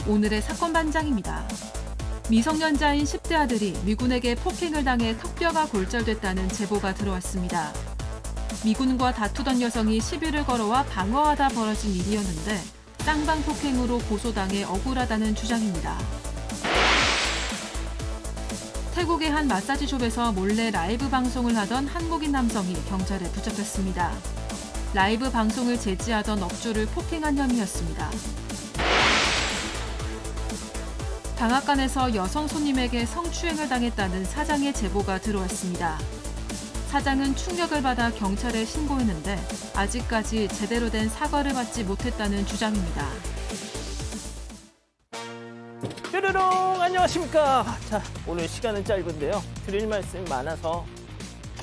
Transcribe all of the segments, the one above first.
오늘의 사건 반장입니다. 미성년자인 10대 아들이 미군에게 폭행을 당해 턱뼈가 골절됐다는 제보가 들어왔습니다. 미군과 다투던 여성이 시비를 걸어와 방어하다 벌어진 일이었는데 쌍방 폭행으로 고소당해 억울하다는 주장입니다. 태국의 한 마사지숍에서 몰래 라이브 방송을 하던 한국인 남성이 경찰에 붙잡혔습니다. 라이브 방송을 제지하던 업주를 폭행한 혐의였습니다. 방앗간에서 여성 손님에게 성추행을 당했다는 사장의 제보가 들어왔습니다. 사장은 충격을 받아 경찰에 신고했는데 아직까지 제대로 된 사과를 받지 못했다는 주장입니다. 뾰로롱 안녕하십니까. 자, 오늘 시간은 짧은데요. 드릴 말씀이 많아서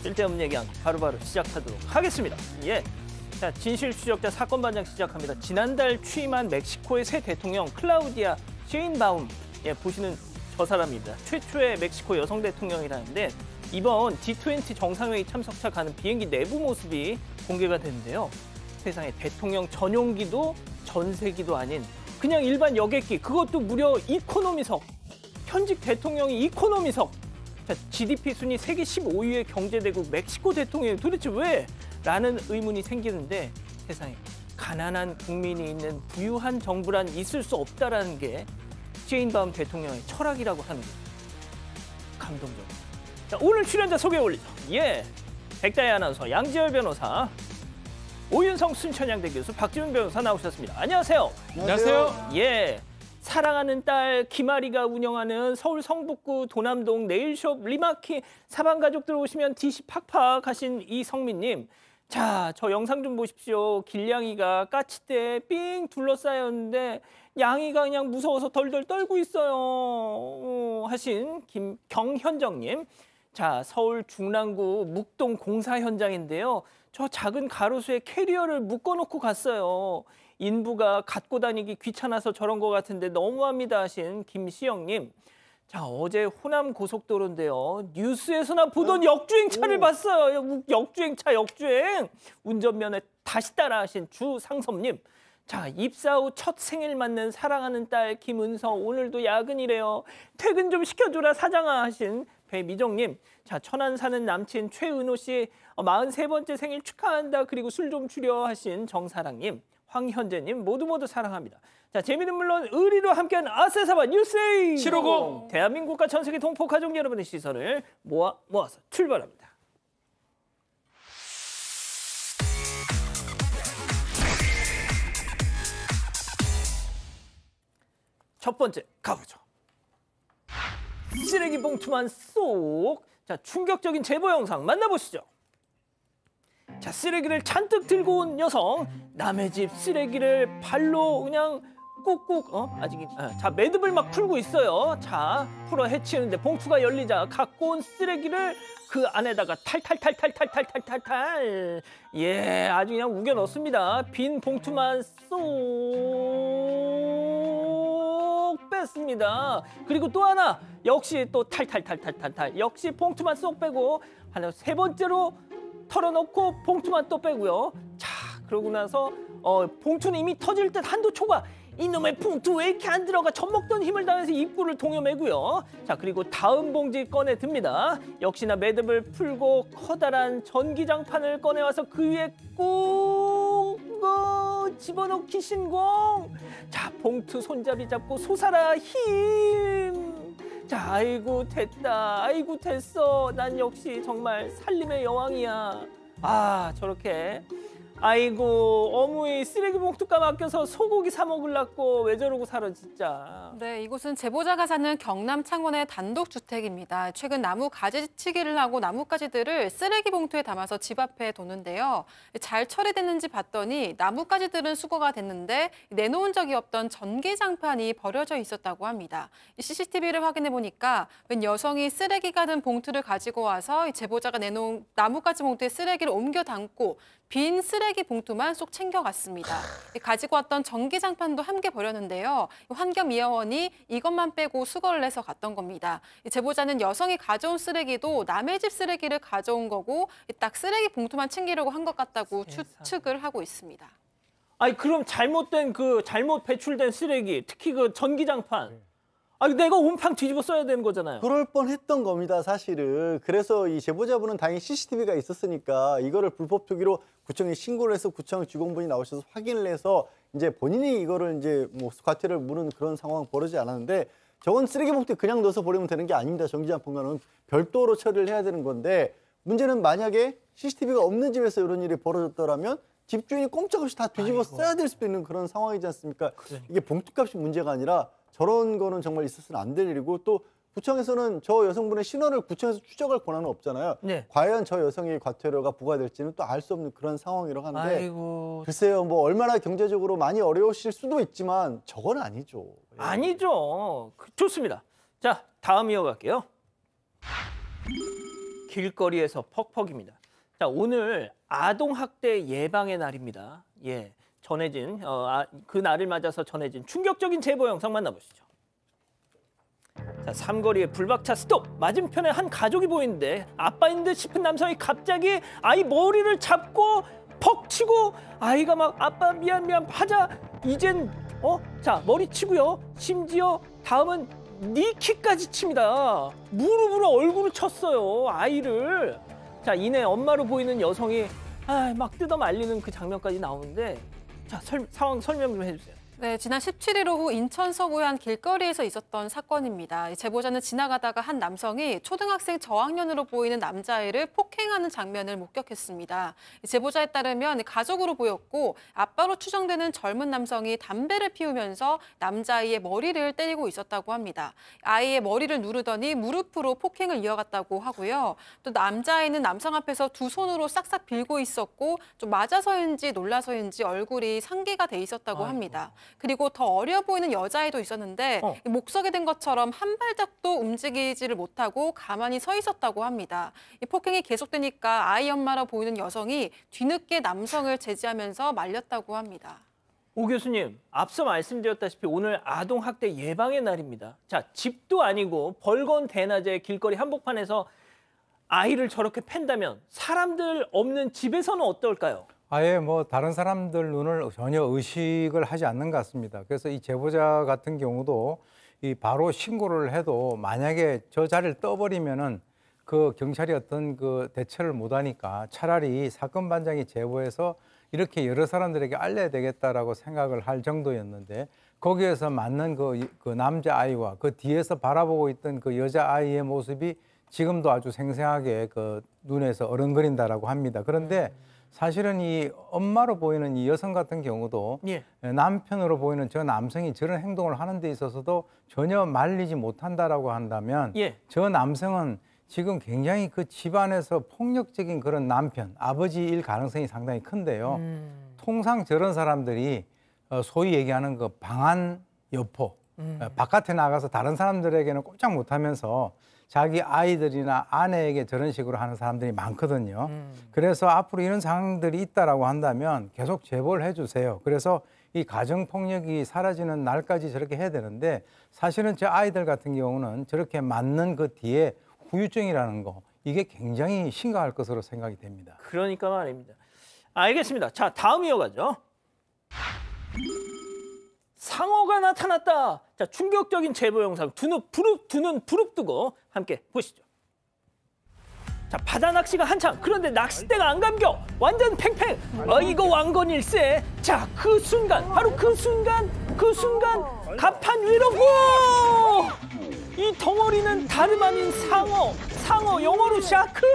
쓸데없는 얘기 바로바로 시작하도록 하겠습니다. 예. 자, 진실추적자 사건 반장 시작합니다. 지난달 취임한 멕시코의 새 대통령 클라우디아 셰인바움. 예, 보시는 저 사람입니다. 최초의 멕시코 여성 대통령이라는데 이번 G20 정상회의 참석차 가는 비행기 내부 모습이 공개가 됐는데요. 세상에 대통령 전용기도 전세기도 아닌 그냥 일반 여객기, 그것도 무려 이코노미석. 현직 대통령이 이코노미석. 자, GDP 순위 세계 15위의 경제대국 멕시코 대통령이 도대체 왜? 라는 의문이 생기는데 세상에 가난한 국민이 있는 부유한 정부란 있을 수 없다라는 게 셰인바움 대통령의 철학이라고 하는 거예요. 감동적이에요. 자, 오늘 출연자 소개 올리죠. 예, 백다희 아나운서, 양지열 변호사, 오윤성 순천향대 교수, 박지훈 변호사 나오셨습니다. 안녕하세요. 안녕하세요. 예, 사랑하는 딸 김아리가 운영하는 서울 성북구 도남동 네일숍 리마키 사방 가족들 오시면 DC 팍팍 하신 이성민님. 자, 저 영상 좀 보십시오. 길냥이가 까치대에 삥 둘러싸였는데 양이가 그냥 무서워서 덜덜 떨고 있어요. 하신 김경현정님. 자, 서울 중랑구 묵동 공사 현장인데요. 저 작은 가로수에 캐리어를 묶어놓고 갔어요. 인부가 갖고 다니기 귀찮아서 저런 것 같은데 너무합니다 하신 김시영님. 자, 어제 호남 고속도로인데요. 뉴스에서나 보던 역주행차를 봤어요. 역주행차, 역주행. 운전면허 다시 따라 하신 주상섭님. 자, 입사 후 첫 생일 맞는 사랑하는 딸 김은서. 오늘도 야근이래요. 퇴근 좀 시켜줘라 사장아 하신 배미정님. 자, 천안 사는 남친 최은호 씨 43번째 생일 축하한다. 그리고 술 좀 줄여 하신 정사랑님. 황현재님 모두 사랑합니다. 자, 재미는 물론 의리로 함께하는 아세사바 뉴스에이 750 대한민국과 전 세계 동포 가족 여러분의 시선을 모아서 출발합니다. 첫 번째 가보죠. 쓰레기 봉투만 쏙. 자, 충격적인 제보 영상 만나보시죠. 자, 쓰레기를 잔뜩 들고 온 여성. 남의 집 쓰레기를 발로 그냥 꾹꾹 자, 매듭을 막 풀고 있어요. 자, 풀어 헤치는데 봉투가 열리자 갖고 온 쓰레기를 그 안에다가 탈탈탈탈탈탈탈탈. 예, 아주 그냥 우겨 넣습니다. 빈 봉투만 쏙 뺐습니다. 그리고 또 하나 역시 또 탈탈탈탈탈탈. 역시 봉투만 쏙 빼고 하나 세 번째로 털어놓고 봉투만 또 빼고요. 자, 그러고 나서 봉투는 이미 터질 듯 한도 초과. 이놈의 봉투 왜 이렇게 안 들어가? 젖먹던 힘을 다해서 입구를 동여매고요. 자, 그리고 다음 봉지 꺼내 듭니다. 역시나 매듭을 풀고 커다란 전기장판을 꺼내와서 그 위에 꾹 집어넣기 신공. 자, 봉투 손잡이 잡고 솟아라 힘. 자, 아이고 됐다. 아이고 됐어. 난 역시 정말 살림의 여왕이야. 아, 저렇게. 아이고, 어머니 쓰레기 봉투가 막혀서 소고기 사 먹으려고 왜 저러고 살아 진짜. 네, 이곳은 제보자가 사는 경남 창원의 단독주택입니다. 최근 나무 가지치기를 하고 나뭇가지들을 쓰레기 봉투에 담아서 집 앞에 뒀는데요. 잘 처리됐는지 봤더니 나뭇가지들은 수거가 됐는데 내놓은 적이 없던 전기장판이 버려져 있었다고 합니다. CCTV를 확인해 보니까 웬 여성이 쓰레기가 든 봉투를 가지고 와서 제보자가 내놓은 나뭇가지 봉투에 쓰레기를 옮겨 담고 빈 쓰레기 봉투만 쏙 챙겨갔습니다. 가지고 왔던 전기장판도 함께 버렸는데요. 환경미화원이 이것만 빼고 수거를 해서 갔던 겁니다. 제보자는 여성이 가져온 쓰레기도 남의 집 쓰레기를 가져온 거고 딱 쓰레기 봉투만 챙기려고 한 것 같다고 추측을 하고 있습니다. 아니 그럼 잘못 배출된 쓰레기, 특히 그 전기장판. 아니 내가 온팡 뒤집어 써야 되는 거잖아요. 그럴 뻔했던 겁니다, 사실은. 그래서 이 제보자분은 다행히 CCTV가 있었으니까 이거를 불법 투기로 구청에 신고를 해서 구청 직원분이 나오셔서 확인을 해서 이제 본인이 이거를 이제 뭐 과태료를 물은 그런 상황 벌어지지 않았는데 저건 쓰레기 봉투에 그냥 넣어서 버리면 되는 게 아닙니다. 전기장판과는 별도로 처리를 해야 되는 건데 문제는 만약에 CCTV가 없는 집에서 이런 일이 벌어졌더라면 집주인이 꼼짝없이 다 뒤집어 써야 될 수도 있는 그런 상황이지 않습니까? 이게 봉투값이 문제가 아니라 저런 거는 정말 있어서는 안 될 일이고 또 구청에서는 저 여성분의 신원을 구청에서 추적할 권한은 없잖아요. 네. 과연 저 여성의 과태료가 부과될지는 또 알 수 없는 그런 상황이라고 하는데 아이고. 글쎄요, 뭐 얼마나 경제적으로 많이 어려우실 수도 있지만 저건 아니죠. 예. 아니죠. 좋습니다. 자, 다음 이어갈게요. 길거리에서 퍽퍽입니다. 자, 오늘 아동학대 예방의 날입니다. 예, 전해진 그 날을 맞아서 전해진 충격적인 제보 영상 만나보시죠. 자, 삼거리에 불박차 스톱. 맞은편에 한 가족이 보이는데 아빠인 듯 싶은 남성이 갑자기 아이 머리를 잡고 퍽 치고 아이가 막 아빠 미안 하자 이젠 자 머리 치고요. 심지어 다음은 니키까지 칩니다. 무릎으로 얼굴을 쳤어요. 아이를. 자, 이내 엄마로 보이는 여성이 막 뜯어 말리는 그 장면까지 나오는데 자, 상황 설명 좀 해주세요. 네, 지난 17일 오후 인천 서구의 한 길거리에서 있었던 사건입니다. 이 제보자는 지나가다가 한 남성이 초등학생 저학년으로 보이는 남자아이를 폭행하는 장면을 목격했습니다. 이 제보자에 따르면 가족으로 보였고 아빠로 추정되는 젊은 남성이 담배를 피우면서 남자아이의 머리를 때리고 있었다고 합니다. 아이의 머리를 누르더니 무릎으로 폭행을 이어갔다고 하고요. 또 남자아이는 남성 앞에서 두 손으로 싹싹 빌고 있었고 좀 맞아서인지 놀라서인지 얼굴이 상기가 돼 있었다고 합니다. 그리고 더 어려 보이는 여자아이도 있었는데 목석이 된 것처럼 한 발짝도 움직이지를 못하고 가만히 서 있었다고 합니다. 이 폭행이 계속되니까 아이 엄마로 보이는 여성이 뒤늦게 남성을 제지하면서 말렸다고 합니다. 오 교수님, 앞서 말씀드렸다시피 오늘 아동학대 예방의 날입니다. 자, 집도 아니고 벌건 대낮에 길거리 한복판에서 아이를 저렇게 팬다면 사람들 없는 집에서는 어떨까요? 아예 뭐 다른 사람들 눈을 전혀 의식을 하지 않는 것 같습니다. 그래서 이 제보자 같은 경우도 이 바로 신고를 해도 만약에 저 자리를 떠버리면은 그 경찰이 어떤 그 대처를 못하니까 차라리 사건 반장이 제보해서 이렇게 여러 사람들에게 알려야 되겠다라고 생각을 할 정도였는데 거기에서 맞는 그 남자 아이와 그 뒤에서 바라보고 있던 그 여자 아이의 모습이 지금도 아주 생생하게 그 눈에서 어른거린다라고 합니다. 그런데 사실은 이 엄마로 보이는 이 여성 같은 경우도 남편으로 보이는 저 남성이 저런 행동을 하는 데 있어서도 전혀 말리지 못한다라고 한다면 저 남성은 지금 굉장히 그 집안에서 폭력적인 그런 남편, 아버지일 가능성이 상당히 큰데요. 통상 저런 사람들이 소위 얘기하는 그 방한 여포, 바깥에 나가서 다른 사람들에게는 꼼짝 못하면서 자기 아이들이나 아내에게 저런 식으로 하는 사람들이 많거든요. 그래서 앞으로 이런 상황들이 있다라고 한다면 계속 제보를 해주세요. 그래서 이 가정폭력이 사라지는 날까지 저렇게 해야 되는데 사실은 저 아이들 같은 경우는 저렇게 맞는 그 뒤에 후유증이라는 거 이게 굉장히 심각할 것으로 생각이 됩니다. 그러니까 말입니다. 알겠습니다. 자, 다음 이어가죠. 상어가 나타났다. 자, 충격적인 제보 영상 두 눈 부릅뜨고 함께 보시죠. 자, 바다 낚시가 한창. 그런데 낚싯대가 안 감겨. 완전 팽팽. 이거 왕건일세. 자, 그 순간 바로 그 순간 갑판 위로 고! 이 덩어리는 다름 아닌 상어 영어로 샤크.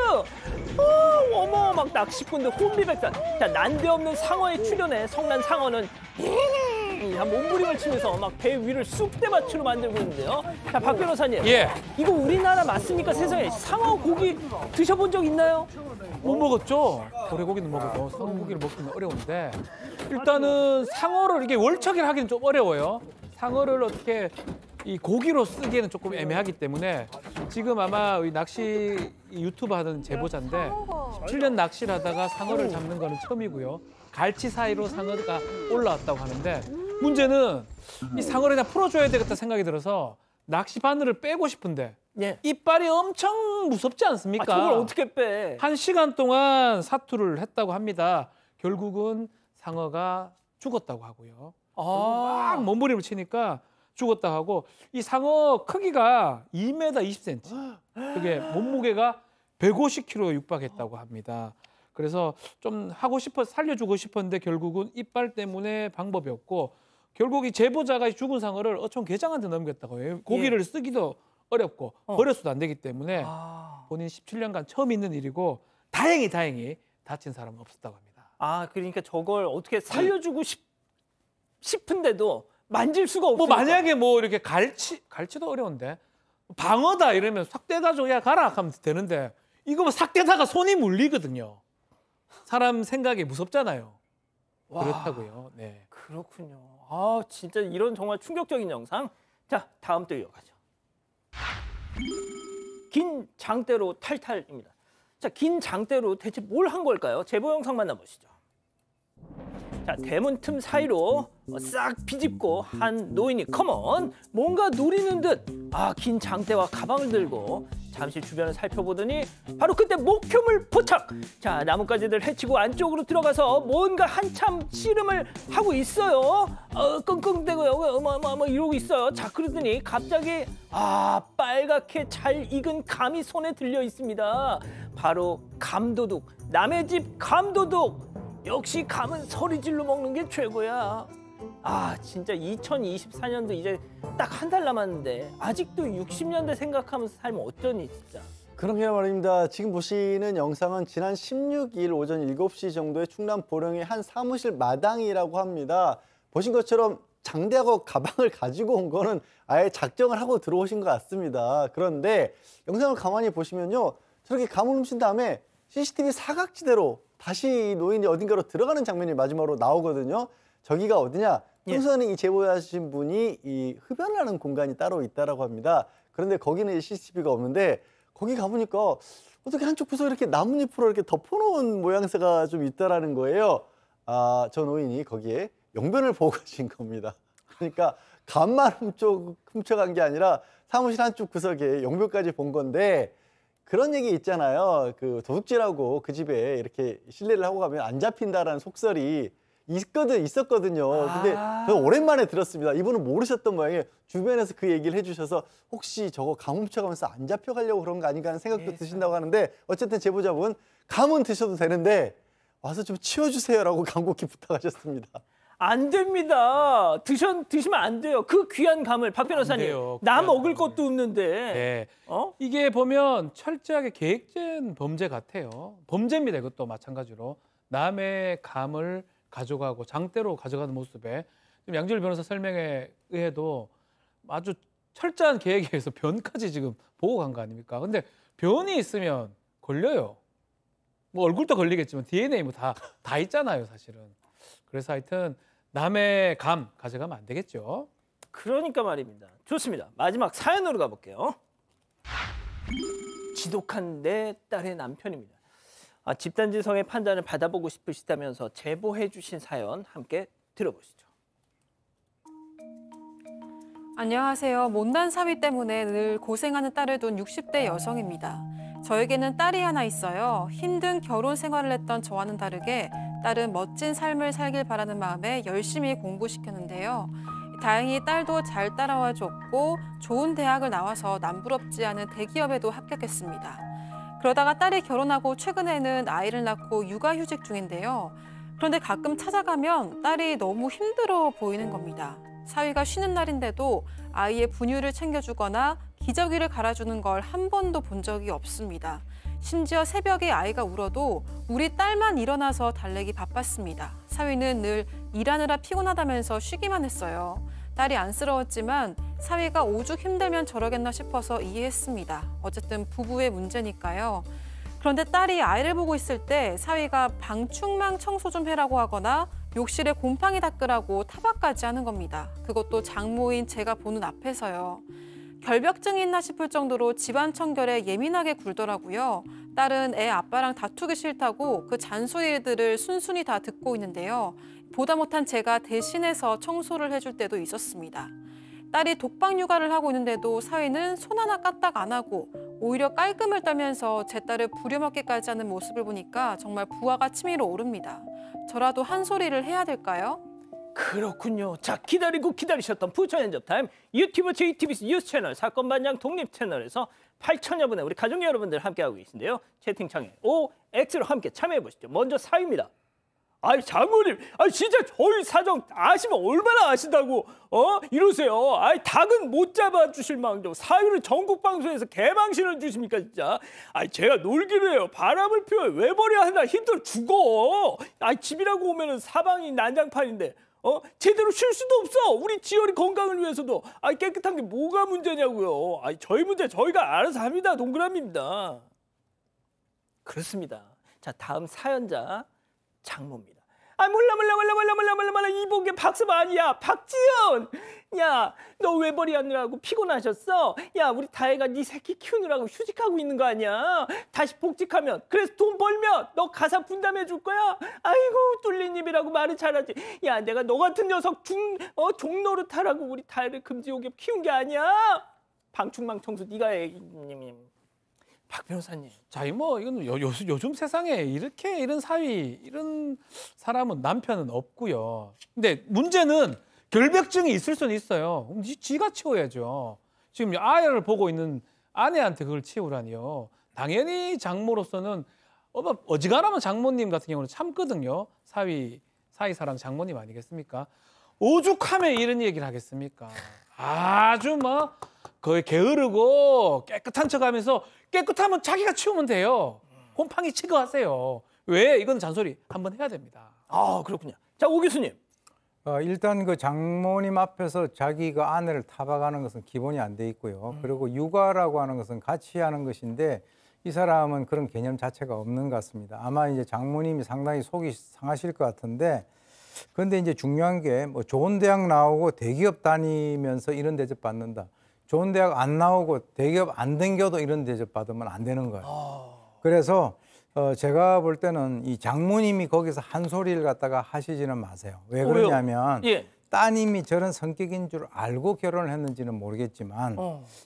어머 막 낚시꾼들 혼비백산. 자, 난데없는 상어의 출현에 성난 상어는 몸부림을 치면서 막 배 위를 쑥대밭으로 만들고 있는데요. 자, 박 변호사님. 이거 우리나라 맞습니까? 세상에 상어 고기 드셔본 적 있나요? 못 먹었죠. 고래고기는 먹어도 상어 고기를 먹기는 어려운데 일단은 상어를 이게 월척이라 하기는 좀 어려워요. 상어를 어떻게 이 고기로 쓰기에는 조금 애매하기 때문에 지금 아마 낚시 유튜브 하던 제보자인데 17년 낚시를 하다가 상어를 잡는 거는 처음이고요. 갈치 사이로 상어가 올라왔다고 하는데 문제는 이 상어를 그냥 풀어줘야 되겠다 생각이 들어서 낚시 바늘을 빼고 싶은데 이빨이 엄청 무섭지 않습니까? 저걸 어떻게 빼? 1시간 동안 사투를 했다고 합니다. 결국은 상어가 죽었다고 하고요. 아. 막 몸부림을 치니까 죽었다고 하고 이 상어 크기가 2m 20cm. 그게 몸무게가 150kg에 육박했다고 합니다. 그래서 좀 살려주고 싶었는데 결국은 이빨 때문에 방법이 없고 결국 이 제보자가 죽은 상어를 어촌 계장한테 넘겼다고 해요. 고기를 쓰기도 어렵고 버려서도 안 되기 때문에 본인 17년간 처음 있는 일이고 다행히 다친 사람은 없었다고 합니다. 아, 그러니까 저걸 어떻게 살려주고 싶은데도 만질 수가 없어요. 뭐 만약에 뭐 이렇게 갈치도 어려운데 방어다 이러면 싹 떼가지고 야 가라 하면 되는데 이거 뭐 싹 떼다가 손이 물리거든요. 사람 생각이 무섭잖아요. 와. 그렇다고요. 네. 그렇군요. 아, 진짜 이런 정말 충격적인 영상. 자, 다음 또 이어가죠. 긴 장대로 탈탈입니다. 자, 긴 장대로 대체 뭘 한 걸까요? 제보 영상 만나보시죠. 자, 대문 틈 사이로 싹 비집고 한 노인이 컴온 뭔가 노리는 듯 긴 장대와 가방을 들고 잠시 주변을 살펴보더니 바로 그때 목표물 포착. 자, 나뭇가지들 해치고 안쪽으로 들어가서 뭔가 한참 씨름을 하고 있어요. 끙끙대고요. 뭐 이러고 있어요. 자, 그러더니 갑자기 빨갛게 잘 익은 감이 손에 들려 있습니다. 바로 감도둑. 남의 집 감도둑. 역시 감은 소리질러 먹는 게 최고야. 진짜 2024년도 이제 딱 한 달 남았는데 아직도 60년대 생각하면서 살면 어쩌니 진짜. 그러게요 말입니다. 지금 보시는 영상은 지난 16일 오전 7시 정도에 충남 보령의 한 사무실 마당이라고 합니다. 보신 것처럼 장대하고 가방을 가지고 온 거는 아예 작정을 하고 들어오신 것 같습니다. 그런데 영상을 가만히 보시면요. 저렇게 감을 훔친 다음에 CCTV 사각지대로 다시 노인이 어딘가로 들어가는 장면이 마지막으로 나오거든요. 저기가 어디냐? 평소에는 이 제보하신 분이 이 흡연을 하는 공간이 따로 있다라고 합니다. 그런데 거기는 CCTV가 없는데 거기 가보니까 어떻게 한쪽 구석에 이렇게 나뭇잎으로 이렇게 덮어놓은 모양새가 좀 있다라는 거예요. 저 노인이 거기에 용변을 보고 가신 겁니다. 그러니까 감만 훔쳐간 게 아니라 사무실 한쪽 구석에 용변까지 본 건데 그런 얘기 있잖아요. 그 도둑질하고 그 집에 이렇게 실례를 하고 가면 안 잡힌다라는 속설이 있었거든요. 근데 저는 오랜만에 들었습니다. 이분은 모르셨던 모양이에요. 주변에서 그 얘기를 해주셔서 혹시 저거 감 훔쳐가면서 안 잡혀가려고 그런 거 아닌가 하는 생각도 드신다고 하는데 어쨌든 제보자분 감은 드셔도 되는데 와서 좀 치워주세요라고 간곡히 부탁하셨습니다. 안 됩니다. 드시면 안 돼요. 그 귀한 감을 박 변호사님. 나 먹을 것도 없는데. 네. 이게 보면 철저하게 계획된 범죄 같아요. 범죄입니다. 이것도 마찬가지로. 남의 감을 가져가고 장대로 가져가는 모습에 지금 양지열 변호사 설명에 의해도 아주 철저한 계획에 의해서 변까지 지금 보고 간 거 아닙니까? 근데 변이 있으면 걸려요. 뭐 얼굴도 걸리겠지만 DNA 뭐 다 있잖아요, 사실은. 그래서 하여튼 남의 감 가져가면 안 되겠죠. 그러니까 말입니다. 좋습니다. 마지막 사연으로 가볼게요. 지독한 내 딸의 남편입니다. 집단지성의 판단을 받아보고 싶으시다면서 제보해 주신 사연 함께 들어보시죠. 안녕하세요. 못난 사위 때문에 늘 고생하는 딸을 둔 60대 여성입니다. 저에게는 딸이 하나 있어요. 힘든 결혼 생활을 했던 저와는 다르게 딸은 멋진 삶을 살길 바라는 마음에 열심히 공부시켰는데요. 다행히 딸도 잘 따라와 줬고 좋은 대학을 나와서 남부럽지 않은 대기업에도 합격했습니다. 그러다가 딸이 결혼하고 최근에는 아이를 낳고 육아휴직 중인데요. 그런데 가끔 찾아가면 딸이 너무 힘들어 보이는 겁니다. 사위가 쉬는 날인데도 아이의 분유를 챙겨주거나 기저귀를 갈아주는 걸 한 번도 본 적이 없습니다. 심지어 새벽에 아이가 울어도 우리 딸만 일어나서 달래기 바빴습니다. 사위는 늘 일하느라 피곤하다면서 쉬기만 했어요. 딸이 안쓰러웠지만 사위가 오죽 힘들면 저러겠나 싶어서 이해했습니다. 어쨌든 부부의 문제니까요. 그런데 딸이 아이를 보고 있을 때 사위가 방충망 청소 좀 해라고 하거나 욕실에 곰팡이 닦으라고 타박까지 하는 겁니다. 그것도 장모인 제가 보는 앞에서요. 결벽증이 있나 싶을 정도로 집안 청결에 예민하게 굴더라고요. 딸은 애 아빠랑 다투기 싫다고 그 잔소리들을 순순히 다 듣고 있는데요. 보다 못한 제가 대신해서 청소를 해줄 때도 있었습니다. 딸이 독방 육아를 하고 있는데도 사위는 손 하나 까딱 안 하고 오히려 깔끔을 떨면서 제 딸을 부려먹기까지 하는 모습을 보니까 정말 부하가 치밀어 오릅니다. 저라도 한 소리를 해야 될까요? 그렇군요. 자, 기다리고 기다리셨던 부천연접타임 유튜브 JTBC 뉴스 채널 사건반장 독립 채널에서 8천여 분의 우리 가족 여러분들 함께하고 계신데요. 채팅창에 OX로 함께 참여해 보시죠. 먼저 4위입니다. 아이 장모님, 아이 진짜 저희 사정 아시면 얼마나 아신다고 이러세요. 아이 닭은 못 잡아주실 망정 사유를 전국 방송에서 개방신을 주십니까 진짜. 아이 제가 놀기로 해요. 바람을 피워요. 왜 버려 하나 힘들어 죽어. 아이 집이라고 오면은 사방이 난장판인데 제대로 쉴 수도 없어. 우리 지열이 건강을 위해서도. 아이 깨끗한 게 뭐가 문제냐고요. 아이 저희 문제 저희가 알아서 합니다. 동그라미입니다. 그렇습니다. 자, 다음 사연자 장모입니다. 아 몰라 이복의 박수가 아니야. 박지연. 야, 너 왜 버리하느라고 피곤하셨어? 야, 우리 다혜가 네 새끼 키우느라고 휴직하고 있는 거 아니야? 다시 복직하면 그래서 돈 벌면 너 가사 분담해 줄 거야? 아이고 뚫린 입이라고 말을 잘하지. 야, 내가 너 같은 녀석 종노릇하라고 우리 다혜를 금지옥에 키운 게 아니야. 방충망 청소 네가 해. 박 변호사님. 자, 뭐 이건 요즘 세상에 이런 사위, 이런 사람은 남편은 없고요. 근데 문제는 결벽증이 있을 수는 있어요. 그럼 지가 치워야죠. 지금 아이를 보고 있는 아내한테 그걸 치우라니요. 당연히 장모로서는 어지간하면 장모님 같은 경우는 참거든요. 사위사랑 장모님 아니겠습니까? 오죽하면 이런 얘기를 하겠습니까? 아주 뭐 거의 게으르고 깨끗한 척하면서 깨끗하면 자기가 치우면 돼요. 곰팡이 치거하세요. 왜? 이건 잔소리 한번 해야 됩니다. 아, 그렇군요. 자, 오 교수님. 일단 그 장모님 앞에서 자기 그 아내를 타박하는 것은 기본이 안 돼 있고요. 그리고 육아라고 하는 것은 같이 하는 것인데 이 사람은 그런 개념 자체가 없는 것 같습니다. 아마 이제 장모님이 상당히 속이 상하실 것 같은데, 그런데 이제 중요한 게 뭐 좋은 대학 나오고 대기업 다니면서 이런 대접 받는다. 좋은 대학 안 나오고 대기업 안 댕겨도 이런 대접 받으면 안 되는 거예요. 그래서 제가 볼 때는 이 장모님이 거기서 한 소리를 갖다가 하시지는 마세요. 왜 그러냐면 따님이 저런 성격인 줄 알고 결혼을 했는지는 모르겠지만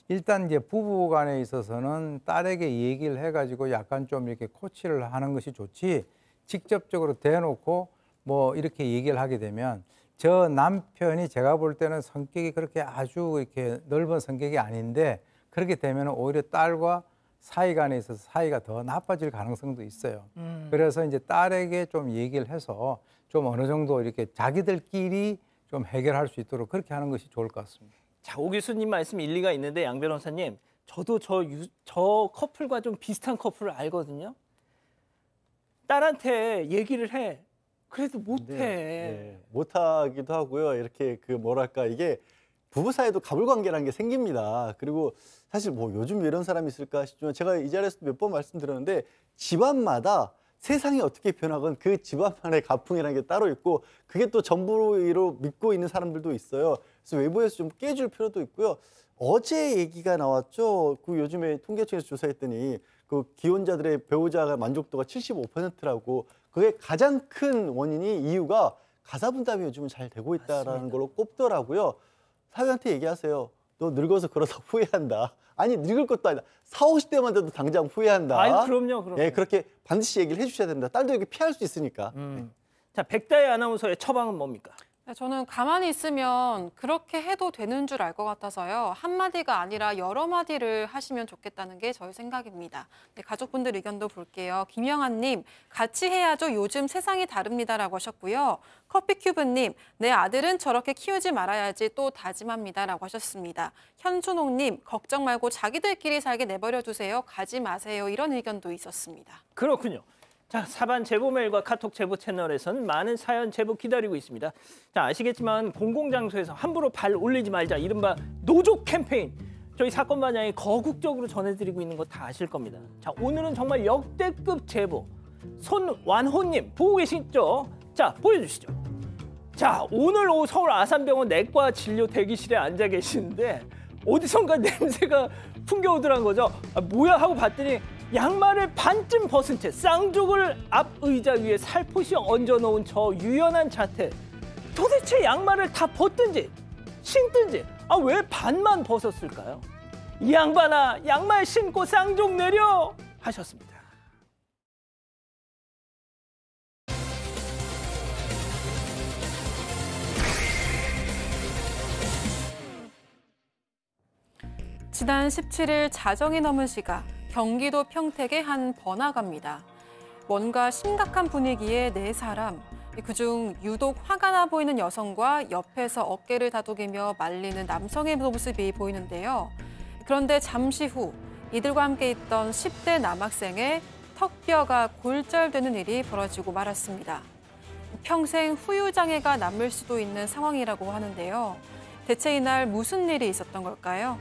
일단 이제 부부 간에 있어서는 딸에게 얘기를 해가지고 약간 좀 이렇게 코치를 하는 것이 좋지, 직접적으로 대놓고 뭐 이렇게 얘기를 하게 되면 저 남편이 제가 볼 때는 성격이 그렇게 아주 이렇게 넓은 성격이 아닌데 그렇게 되면 오히려 딸과 사이 간에 있어서 사이가 더 나빠질 가능성도 있어요. 그래서 이제 딸에게 좀 얘기를 해서 좀 어느 정도 이렇게 자기들끼리 좀 해결할 수 있도록 그렇게 하는 것이 좋을 것 같습니다. 자, 오 교수님 말씀 일리가 있는데 양 변호사님, 저도 저 커플과 좀 비슷한 커플을 알거든요. 딸한테 얘기를 해. 그래도 못해. 네, 못하기도 하고요. 이렇게 그 뭐랄까 이게 부부 사이도 가불관계라는 게 생깁니다. 그리고 사실 뭐 요즘 이런 사람이 있을까 싶지만 제가 이 자리에서 몇 번 말씀드렸는데 집안마다 세상이 어떻게 변하건 그 집안만의 가풍이라는 게 따로 있고 그게 또 전부로 믿고 있는 사람들도 있어요. 그래서 외부에서 좀 깨줄 필요도 있고요. 어제 얘기가 나왔죠. 그 요즘에 통계청에서 조사했더니 그 기혼자들의 배우자가 만족도가 75%라고 그게 가장 큰 원인이 이유가 가사 분담이 요즘은 잘 되고 있다라는 걸로 꼽더라고요. 사위한테 얘기하세요. 너 늙어서 그러다 후회한다. 아니 늙을 것도 아니다. 40, 50대만 돼도 당장 후회한다. 아니 그럼요. 네, 그렇게 반드시 얘기를 해주셔야 됩니다. 딸도 이렇게 피할 수 있으니까. 자, 백다혜 아나운서의 처방은 뭡니까? 저는 가만히 있으면 그렇게 해도 되는 줄 알 것 같아서요. 한마디가 아니라 여러 마디를 하시면 좋겠다는 게 저희 생각입니다. 네, 가족분들 의견도 볼게요. 김영환님, 같이 해야죠. 요즘 세상이 다릅니다라고 하셨고요. 커피큐브님, 내 아들은 저렇게 키우지 말아야지 또 다짐합니다라고 하셨습니다. 현준홍님, 걱정 말고 자기들끼리 살게 내버려 두세요. 가지 마세요. 이런 의견도 있었습니다. 그렇군요. 자, 사반 제보 메일과 카톡 제보 채널에서는 많은 사연 제보 기다리고 있습니다. 자, 아시겠지만 공공장소에서 함부로 발 올리지 말자, 이른바 노조 캠페인, 저희 사건 반장이 거국적으로 전해드리고 있는 거 다 아실 겁니다. 자, 오늘은 정말 역대급 제보, 손완호님 보고 계시죠? 자, 보여주시죠. 자, 오늘 오후 서울 아산병원 내과 진료 대기실에 앉아 계시는데 어디선가 냄새가 풍겨오더란 거죠. 아, 뭐야 하고 봤더니 양말을 반쯤 벗은 채 쌍욕을 앞 의자 위에 살포시 얹어놓은 저 유연한 자태. 도대체 양말을 다 벗든지 신든지 왜 반만 벗었을까요? 이 양반아, 양말 신고 쌍욕 내려 하셨습니다. 지난 17일 자정이 넘은 시각 경기도 평택의 한 번화가입니다. 뭔가 심각한 분위기의 네 사람, 그중 유독 화가 나 보이는 여성과 옆에서 어깨를 다독이며 말리는 남성의 모습이 보이는데요. 그런데 잠시 후 이들과 함께 있던 10대 남학생의 턱뼈가 골절되는 일이 벌어지고 말았습니다. 평생 후유장애가 남을 수도 있는 상황이라고 하는데요. 대체 이날 무슨 일이 있었던 걸까요?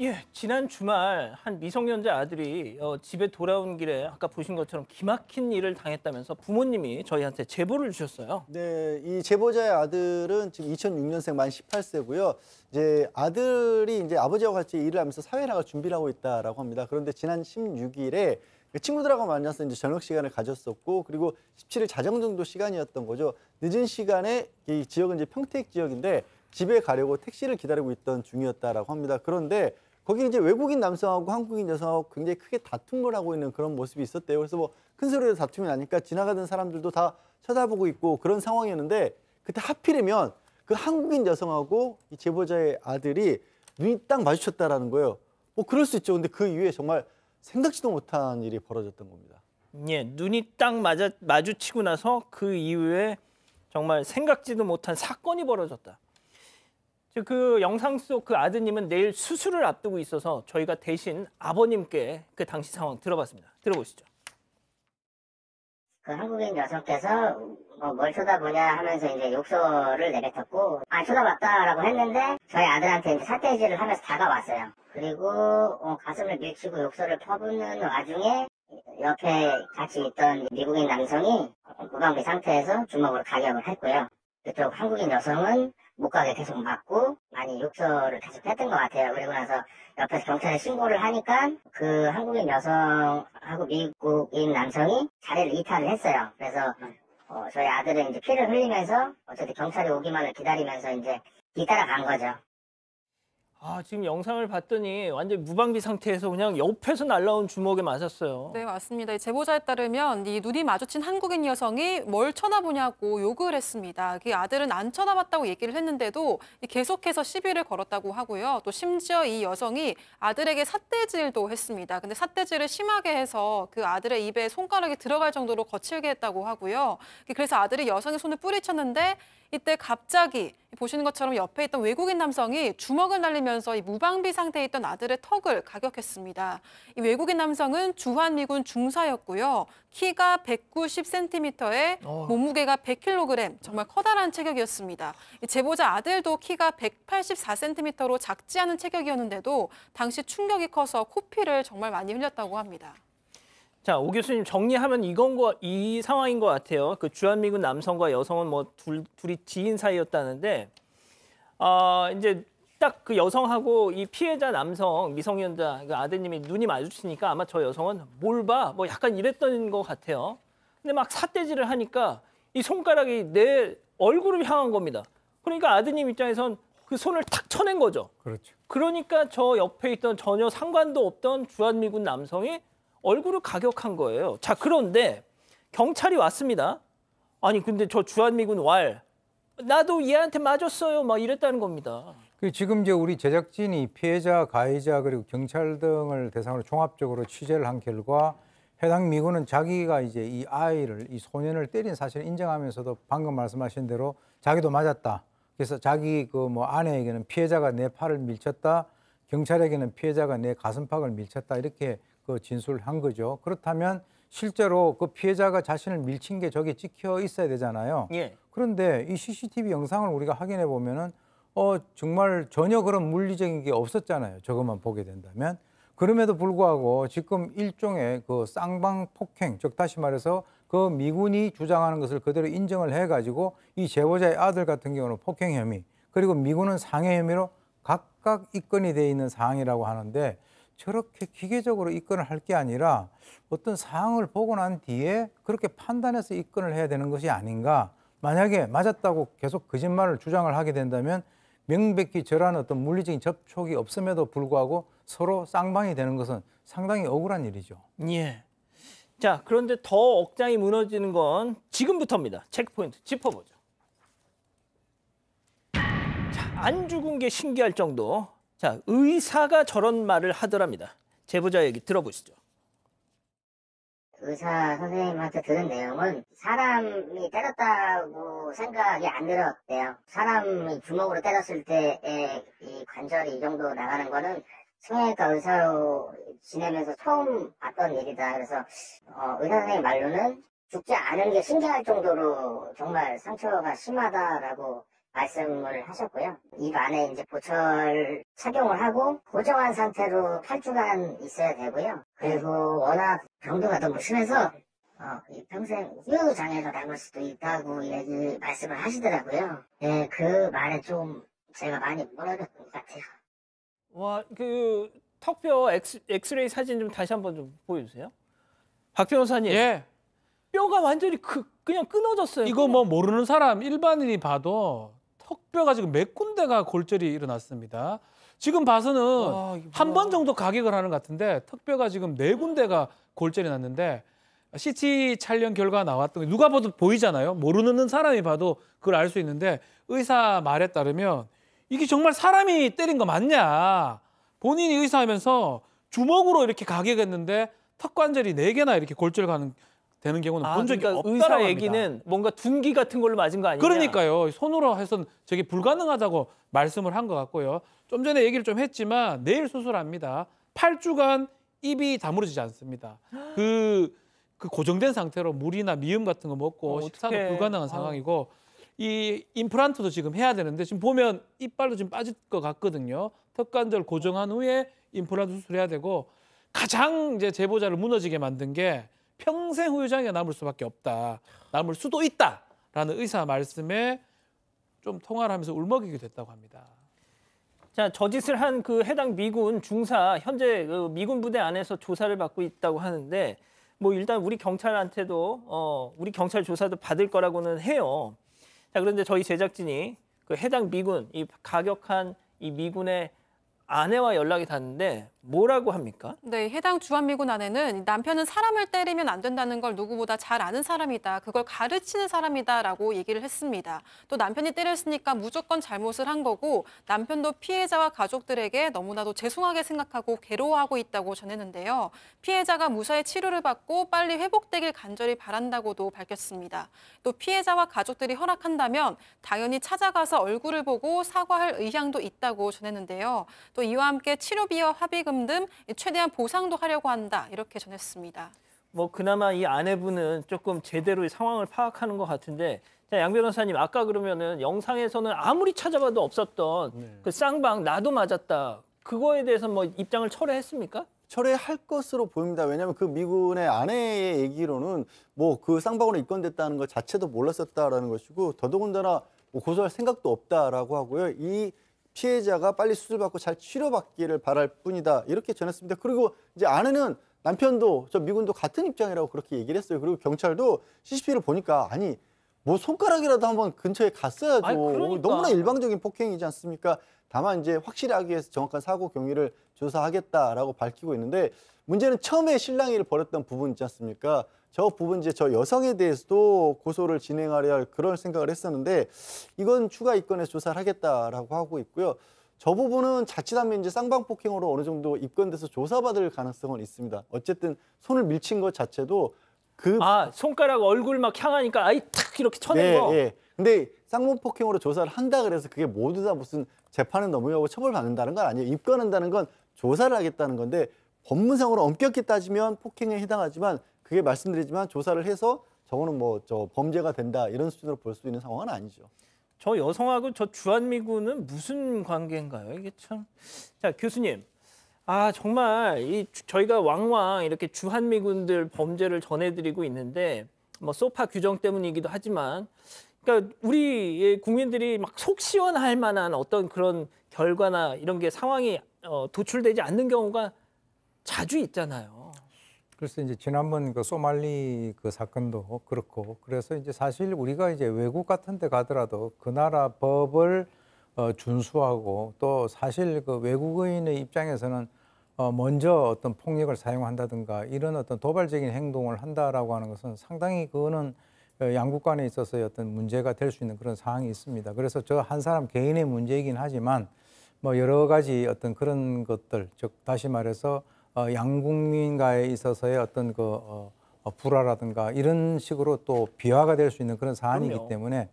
예, 지난 주말 한 미성년자 아들이 집에 돌아온 길에 아까 보신 것처럼 기막힌 일을 당했다면서 부모님이 저희한테 제보를 주셨어요. 네, 이 제보자의 아들은 지금 2006년생 만 18세고요. 이제 아들이 이제 아버지와 같이 일을 하면서 사회 나갈 준비를 하고 있다라고 합니다. 그런데 지난 16일에 친구들하고 만나서 이제 저녁 시간을 가졌었고, 그리고 17일 자정 정도 시간이었던 거죠. 늦은 시간에 이 지역은 이제 평택 지역인데 집에 가려고 택시를 기다리고 있던 중이었다라고 합니다. 그런데 거기 이제 외국인 남성하고 한국인 여성하고 굉장히 크게 다툼을 하고 있는 그런 모습이 있었대요. 그래서 뭐 큰 소리로 다툼이 나니까 지나가던 사람들도 다 쳐다보고 있고 그런 상황이었는데, 그때 하필이면 그 한국인 여성하고 이 제보자의 아들이 눈이 딱 마주쳤다라는 거예요. 뭐 그럴 수 있죠. 근데 그 이후에 정말 생각지도 못한 일이 벌어졌던 겁니다. 예, 눈이 딱 마주치고 나서 그 이후에 정말 생각지도 못한 사건이 벌어졌다. 그 영상 속 그 아드님은 내일 수술을 앞두고 있어서 저희가 대신 아버님께 그 당시 상황 들어봤습니다. 들어보시죠. 그 한국인 여성께서 뭘 쳐다보냐 하면서 이제 욕설을 내뱉었고, 안 쳐다봤다라고 했는데 저희 아들한테 이제 삿대질을 하면서 다가왔어요. 그리고 가슴을 밀치고 욕설을 퍼붓는 와중에 옆에 같이 있던 미국인 남성이 무방비 상태에서 주먹으로 가격을 했고요. 그쪽 한국인 여성은 못 가게 계속 막고 많이 욕설을 계속 했던 것 같아요. 그리고 나서 옆에서 경찰에 신고를 하니까 그 한국인 여성하고 미국인 남성이 자리를 이탈을 했어요. 그래서 저희 아들은 이제 피를 흘리면서 어쨌든 경찰이 오기만을 기다리면서 이제 뒤따라간 거죠. 아, 지금 영상을 봤더니 완전 무방비 상태에서 그냥 옆에서 날라온 주먹에 맞았어요. 네, 맞습니다. 이 제보자에 따르면 이 눈이 마주친 한국인 여성이 뭘 쳐다보냐고 욕을 했습니다. 그 아들은 안 쳐다봤다고 얘기를 했는데도 계속해서 시비를 걸었다고 하고요. 또 심지어 이 여성이 아들에게 삿대질도 했습니다. 근데 삿대질을 심하게 해서 그 아들의 입에 손가락이 들어갈 정도로 거칠게 했다고 하고요. 그래서 아들이 여성의 손을 뿌리쳤는데 이때 갑자기 보시는 것처럼 옆에 있던 외국인 남성이 주먹을 날리면서 이 무방비 상태에 있던 아들의 턱을 가격했습니다. 이 외국인 남성은 주한미군 중사였고요. 키가 190cm에 몸무게가 100kg, 정말 커다란 체격이었습니다. 이 제보자 아들도 키가 184cm로 작지 않은 체격이었는데도 당시 충격이 커서 코피를 정말 많이 흘렸다고 합니다. 자, 오 교수님 정리하면 이 상황인 것 같아요. 그 주한미군 남성과 여성은 뭐 둘이 지인 사이였다는데, 이제 딱 그 여성하고 이 피해자 남성 미성년자 그 아드님이 눈이 마주치니까 아마 저 여성은 뭘 봐? 뭐 약간 이랬던 것 같아요. 근데 막 삿대질을 하니까 이 손가락이 내 얼굴을 향한 겁니다. 그러니까 아드님 입장에선 그 손을 탁 쳐낸 거죠. 그렇죠. 그러니까 저 옆에 있던 전혀 상관도 없던 주한미군 남성이 얼굴을 가격한 거예요. 자, 그런데 경찰이 왔습니다. 아니 근데 저 주한미군 나도 얘한테 맞았어요. 막 이랬다는 겁니다. 지금 이제 우리 제작진이 피해자, 가해자 그리고 경찰 등을 대상으로 종합적으로 취재를 한 결과 해당 미군은 자기가 이제 이 아이를, 이 소년을 때린 사실을 인정하면서도 방금 말씀하신 대로 자기도 맞았다. 그래서 자기 그 뭐 아내에게는 피해자가 내 팔을 밀쳤다. 경찰에게는 피해자가 내 가슴팍을 밀쳤다. 이렇게 그 진술을 한 거죠. 그렇다면 실제로 그 피해자가 자신을 밀친 게 저게 찍혀 있어야 되잖아요. 예. 그런데 이 CCTV 영상을 우리가 확인해 보면은 정말 전혀 그런 물리적인 게 없었잖아요. 저것만 보게 된다면. 그럼에도 불구하고 지금 일종의 그 쌍방 폭행, 즉 다시 말해서 그 미군이 주장하는 것을 그대로 인정을 해가지고 이 제보자의 아들 같은 경우는 폭행 혐의, 그리고 미군은 상해 혐의로 각각 입건이 돼 있는 사항이라고 하는데, 저렇게 기계적으로 입건을 할 게 아니라 어떤 사항을 보고 난 뒤에 그렇게 판단해서 입건을 해야 되는 것이 아닌가. 만약에 맞았다고 계속 거짓말을 주장을 하게 된다면 명백히 저러한 어떤 물리적인 접촉이 없음에도 불구하고 서로 쌍방이 되는 것은 상당히 억울한 일이죠. 예. 자, 그런데 더 억장이 무너지는 건 지금부터입니다. 체크포인트 짚어보죠. 자, 안 죽은 게 신기할 정도. 자, 의사가 저런 말을 하더랍니다. 제보자 얘기 들어보시죠. 의사 선생님한테 들은 내용은 사람이 때렸다고 생각이 안 들었대요. 사람이 주먹으로 때렸을 때의 이 관절이 이 정도 나가는 거는 성형외과 의사로 지내면서 처음 봤던 일이다. 그래서 의사 선생님 말로는 죽지 않은 게 신기할 정도로 정말 상처가 심하다라고 말씀을 하셨고요. 입 안에 이제 보철 착용을 하고 고정한 상태로 8주간 있어야 되고요. 그리고 워낙 병도가 너무 심해서 평생 후유 장애가 남을 수도 있다고 말씀을 하시더라고요. 네, 그 말에 좀 제가 많이 무너졌던 것 같아요. 와, 그 턱뼈 엑스레이 사진 좀 다시 한번 좀 보여주세요. 박 변호사님, 예. 뼈가 완전히 그냥 끊어졌어요. 이거 뭐 모르는 사람 일반인이 봐도 턱뼈가 지금 몇 군데가 골절이 일어났습니다. 지금 봐서는 와, 이게 한 뭐야. 번 정도 가격을 하는 것 같은데 턱뼈가 지금 4군데가 골절이 났는데 CT 촬영 결과 나왔던 게 누가 봐도 보이잖아요. 모르는 사람이 봐도 그걸 알 수 있는데 의사 말에 따르면 이게 정말 사람이 때린 거 맞냐. 본인이 의사하면서 주먹으로 이렇게 가격했는데 턱관절이 4개나 이렇게 골절 되는 경우는 본 적이 그러니까 없다고 의사 합니다. 얘기는 뭔가 둔기 같은 걸로 맞은 거 아니냐. 그러니까요. 손으로 해서는 저게 불가능하다고 말씀을 한 것 같고요. 좀 전에 얘기를 좀 했지만 내일 수술합니다. 8주간 입이 다물어지지 않습니다. 그 고정된 상태로 물이나 미음 같은 거 먹고 식사도 어떡해. 불가능한 상황이고 이 임플란트도 지금 해야 되는데 지금 보면 이빨도 지금 빠질 것 같거든요. 턱관절 고정한 후에 임플란트 수술해야 되고 가장 이제 제보자를 무너지게 만든 게 평생 후유장애가 남을 수밖에 없다. 남을 수도 있다라는 의사 말씀에 좀 통화를 하면서 울먹이게 됐다고 합니다. 자, 저짓을 한 그 해당 미군 중사 현재 그 미군 부대 안에서 조사를 받고 있다고 하는데 뭐 일단 우리 경찰한테도 우리 경찰 조사도 받을 거라고는 해요. 자, 그런데 저희 제작진이 그 해당 미군 이 가격한 이 미군의 아내와 연락이 닿는데 뭐라고 합니까? 네, 해당 주한미군 아내는 남편은 사람을 때리면 안 된다는 걸 누구보다 잘 아는 사람이다. 그걸 가르치는 사람이다라고 얘기를 했습니다. 또 남편이 때렸으니까 무조건 잘못을 한 거고 남편도 피해자와 가족들에게 너무나도 죄송하게 생각하고 괴로워하고 있다고 전했는데요. 피해자가 무사히 치료를 받고 빨리 회복되길 간절히 바란다고도 밝혔습니다. 또 피해자와 가족들이 허락한다면 당연히 찾아가서 얼굴을 보고 사과할 의향도 있다고 전했는데요. 또 이와 함께 치료비와 합의금 등 최대한 보상도 하려고 한다 이렇게 전했습니다. 뭐 그나마 이 아내분은 조금 제대로 상황을 파악하는 것 같은데 자, 양 변호사님 아까 그러면은 영상에서는 아무리 찾아봐도 없었던 그 쌍방 나도 맞았다 그거에 대해서 뭐 입장을 철회했습니까? 철회할 것으로 보입니다. 왜냐하면 그 미군의 아내의 얘기로는 뭐 그 쌍방으로 입건됐다는 것 자체도 몰랐었다라는 것이고 더더군다나 뭐 고소할 생각도 없다라고 하고요. 이 피해자가 빨리 수술받고 잘 치료받기를 바랄 뿐이다. 이렇게 전했습니다. 그리고 이제 아내는 남편도 저 미군도 같은 입장이라고 그렇게 얘기를 했어요. 그리고 경찰도 CCTV를 보니까 아니 뭐 손가락이라도 한번 근처에 갔어야죠. 아니, 그러니까. 너무나 일방적인 폭행이지 않습니까? 다만 이제 확실히 하기 위해서 정확한 사고 경위를 조사하겠다라고 밝히고 있는데 문제는 처음에 실랑이를 벌였던 부분 있지 않습니까? 저 부분 이제 저 여성에 대해서도 고소를 진행하려 할 그런 생각을 했었는데 이건 추가 입건해서 조사를 하겠다라고 하고 있고요. 저 부분은 자칫하면 이제 쌍방폭행으로 어느 정도 입건돼서 조사받을 가능성은 있습니다. 어쨌든 손을 밀친 것 자체도 손가락 얼굴 막 향하니까 아이 탁 이렇게 쳐낸 거. 예. 근데 쌍방폭행으로 조사를 한다 그래서 그게 모두 다 무슨 재판에 넘어가고 처벌받는다는 건 아니에요. 입건한다는 건 조사를 하겠다는 건데 법문상으로 엄격히 따지면 폭행에 해당하지만 그게 말씀드리지만 조사를 해서 저거는 뭐 저 범죄가 된다 이런 수준으로 볼 수 있는 상황은 아니죠. 저 여성하고 저 주한미군은 무슨 관계인가요? 이게 참. 자, 교수님. 정말 저희가 왕왕 이렇게 주한미군들 범죄를 전해드리고 있는데 뭐 소파 규정 때문이기도 하지만 그러니까 우리 국민들이 막 속 시원할 만한 어떤 그런 결과나 이런 게 상황이 도출되지 않는 경우가 자주 있잖아요. 그래서 이제 지난번 그 소말리 그 사건도 그렇고 그래서 이제 사실 우리가 이제 외국 같은 데 가더라도 그 나라 법을 준수하고 또 사실 그 외국인의 입장에서는 먼저 어떤 폭력을 사용한다든가 이런 어떤 도발적인 행동을 한다라고 하는 것은 상당히 그거는 양국 간에 있어서의 어떤 문제가 될 수 있는 그런 상황이 있습니다. 그래서 저 한 사람 개인의 문제이긴 하지만 뭐 여러 가지 어떤 그런 것들, 즉 다시 말해서 양국민과에 있어서의 어떤 불화라든가 이런 식으로 또 비화가 될 수 있는 그런 사안이기 그럼요. 때문에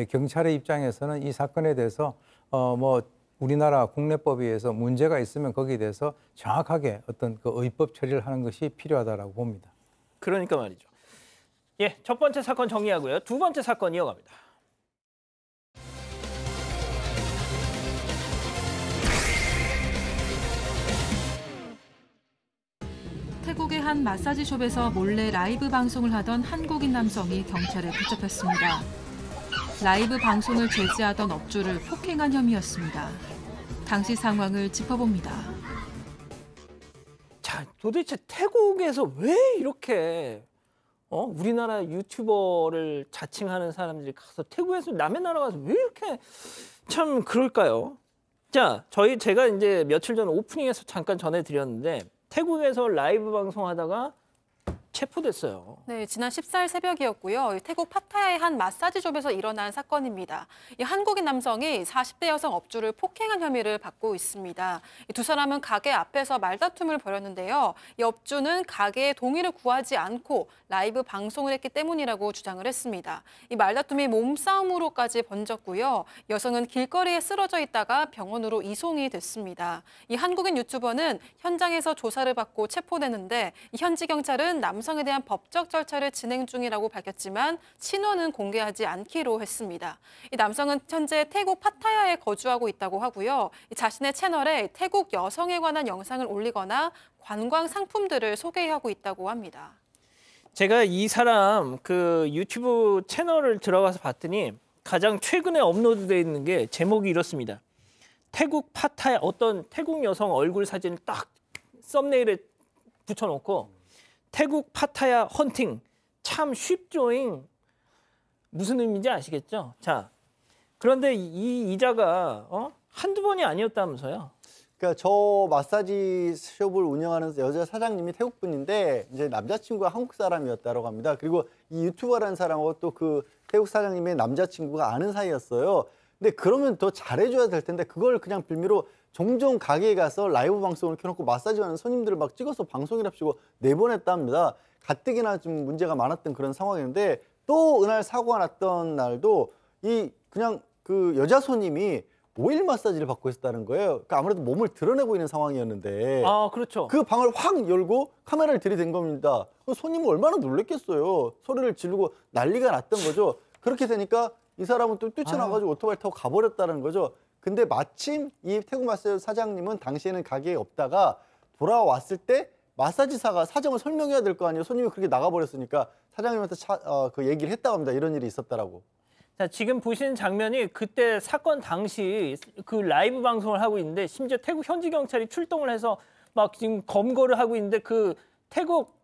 경찰의 입장에서는 이 사건에 대해서 뭐 우리나라 국내법에 의해서 문제가 있으면 거기에 대해서 정확하게 어떤 그 의법 처리를 하는 것이 필요하다라고 봅니다. 그러니까 말이죠. 예, 첫 번째 사건 정리하고요. 두 번째 사건 이어갑니다. 태국의 한 마사지숍에서 몰래 라이브 방송을 하던 한국인 남성이 경찰에 붙잡혔습니다. 라이브 방송을 제지하던 업주를 폭행한 혐의였습니다. 당시 상황을 짚어봅니다. 자, 도대체 태국에서 왜 이렇게 우리나라 유튜버를 자칭하는 사람들이 가서 태국에서 남의 나라 가서 왜 이렇게 참 그럴까요? 자, 제가 이제 며칠 전 오프닝에서 잠깐 전해드렸는데 태국에서 라이브 방송하다가 체포됐어요. 네, 지난 14일 새벽이었고요. 태국 파타야의 한 마사지숍에서 일어난 사건입니다. 이 한국인 남성이 40대 여성 업주를 폭행한 혐의를 받고 있습니다. 이 두 사람은 가게 앞에서 말다툼을 벌였는데요. 이 업주는 가게의 동의를 구하지 않고 라이브 방송을 했기 때문이라고 주장을 했습니다. 이 말다툼이 몸싸움으로까지 번졌고요. 여성은 길거리에 쓰러져 있다가 병원으로 이송이 됐습니다. 이 한국인 유튜버는 현장에서 조사를 받고 체포됐는데 이 현지 경찰은 남성에 대한 법적 절차를 진행 중이라고 밝혔지만 신원은 공개하지 않기로 했습니다. 이 남성은 현재 태국 파타야에 거주하고 있다고 하고요. 자신의 채널에 태국 여성에 관한 영상을 올리거나 관광 상품들을 소개하고 있다고 합니다. 제가 이 사람 그 유튜브 채널을 들어가서 봤더니 가장 최근에 업로드되어 있는 게 제목이 이렇습니다. 태국 파타야, 어떤 태국 여성 얼굴 사진을 딱 썸네일에 붙여놓고 태국 파타야 헌팅 참 쉽죠잉. 무슨 의미인지 아시겠죠? 자, 그런데 이 이자가 한두 번이 아니었다면서요. 그러니까 저 마사지 숍을 운영하는 여자 사장님이 태국 분인데 이제 남자친구가 한국 사람이었다고 합니다. 그리고 이 유튜버라는 사람하고 또 그 태국 사장님의 남자친구가 아는 사이였어요. 근데 그러면 더 잘해줘야 될 텐데 그걸 그냥 빌미로 종종 가게에 가서 라이브 방송을 켜놓고 마사지하는 손님들을 막 찍어서 방송이랍시고 내보냈답니다. 가뜩이나 좀 문제가 많았던 그런 상황이었는데 또 그날 사고가 났던 날도 그냥 그 여자 손님이 오일 마사지를 받고 있었다는 거예요. 그러니까 아무래도 몸을 드러내고 있는 상황이었는데 아, 그렇죠. 그 방을 확 열고 카메라를 들이댄 겁니다. 손님은 얼마나 놀랬겠어요. 소리를 지르고 난리가 났던 거죠. 그렇게 되니까 이 사람은 또 뛰쳐나가지고 오토바이 타고 가버렸다는 거죠. 근데 마침 이 태국 마사지 사장님은 당시에는 가게에 없다가 돌아왔을 때 마사지사가 사정을 설명해야 될 거 아니에요. 손님이 그렇게 나가버렸으니까 사장님한테 그 얘기를 했다고 합니다. 이런 일이 있었다라고. 자, 지금 보시는 장면이 그때 사건 당시 그 라이브 방송을 하고 있는데 심지어 태국 현지 경찰이 출동을 해서 막 지금 검거를 하고 있는데 그 태국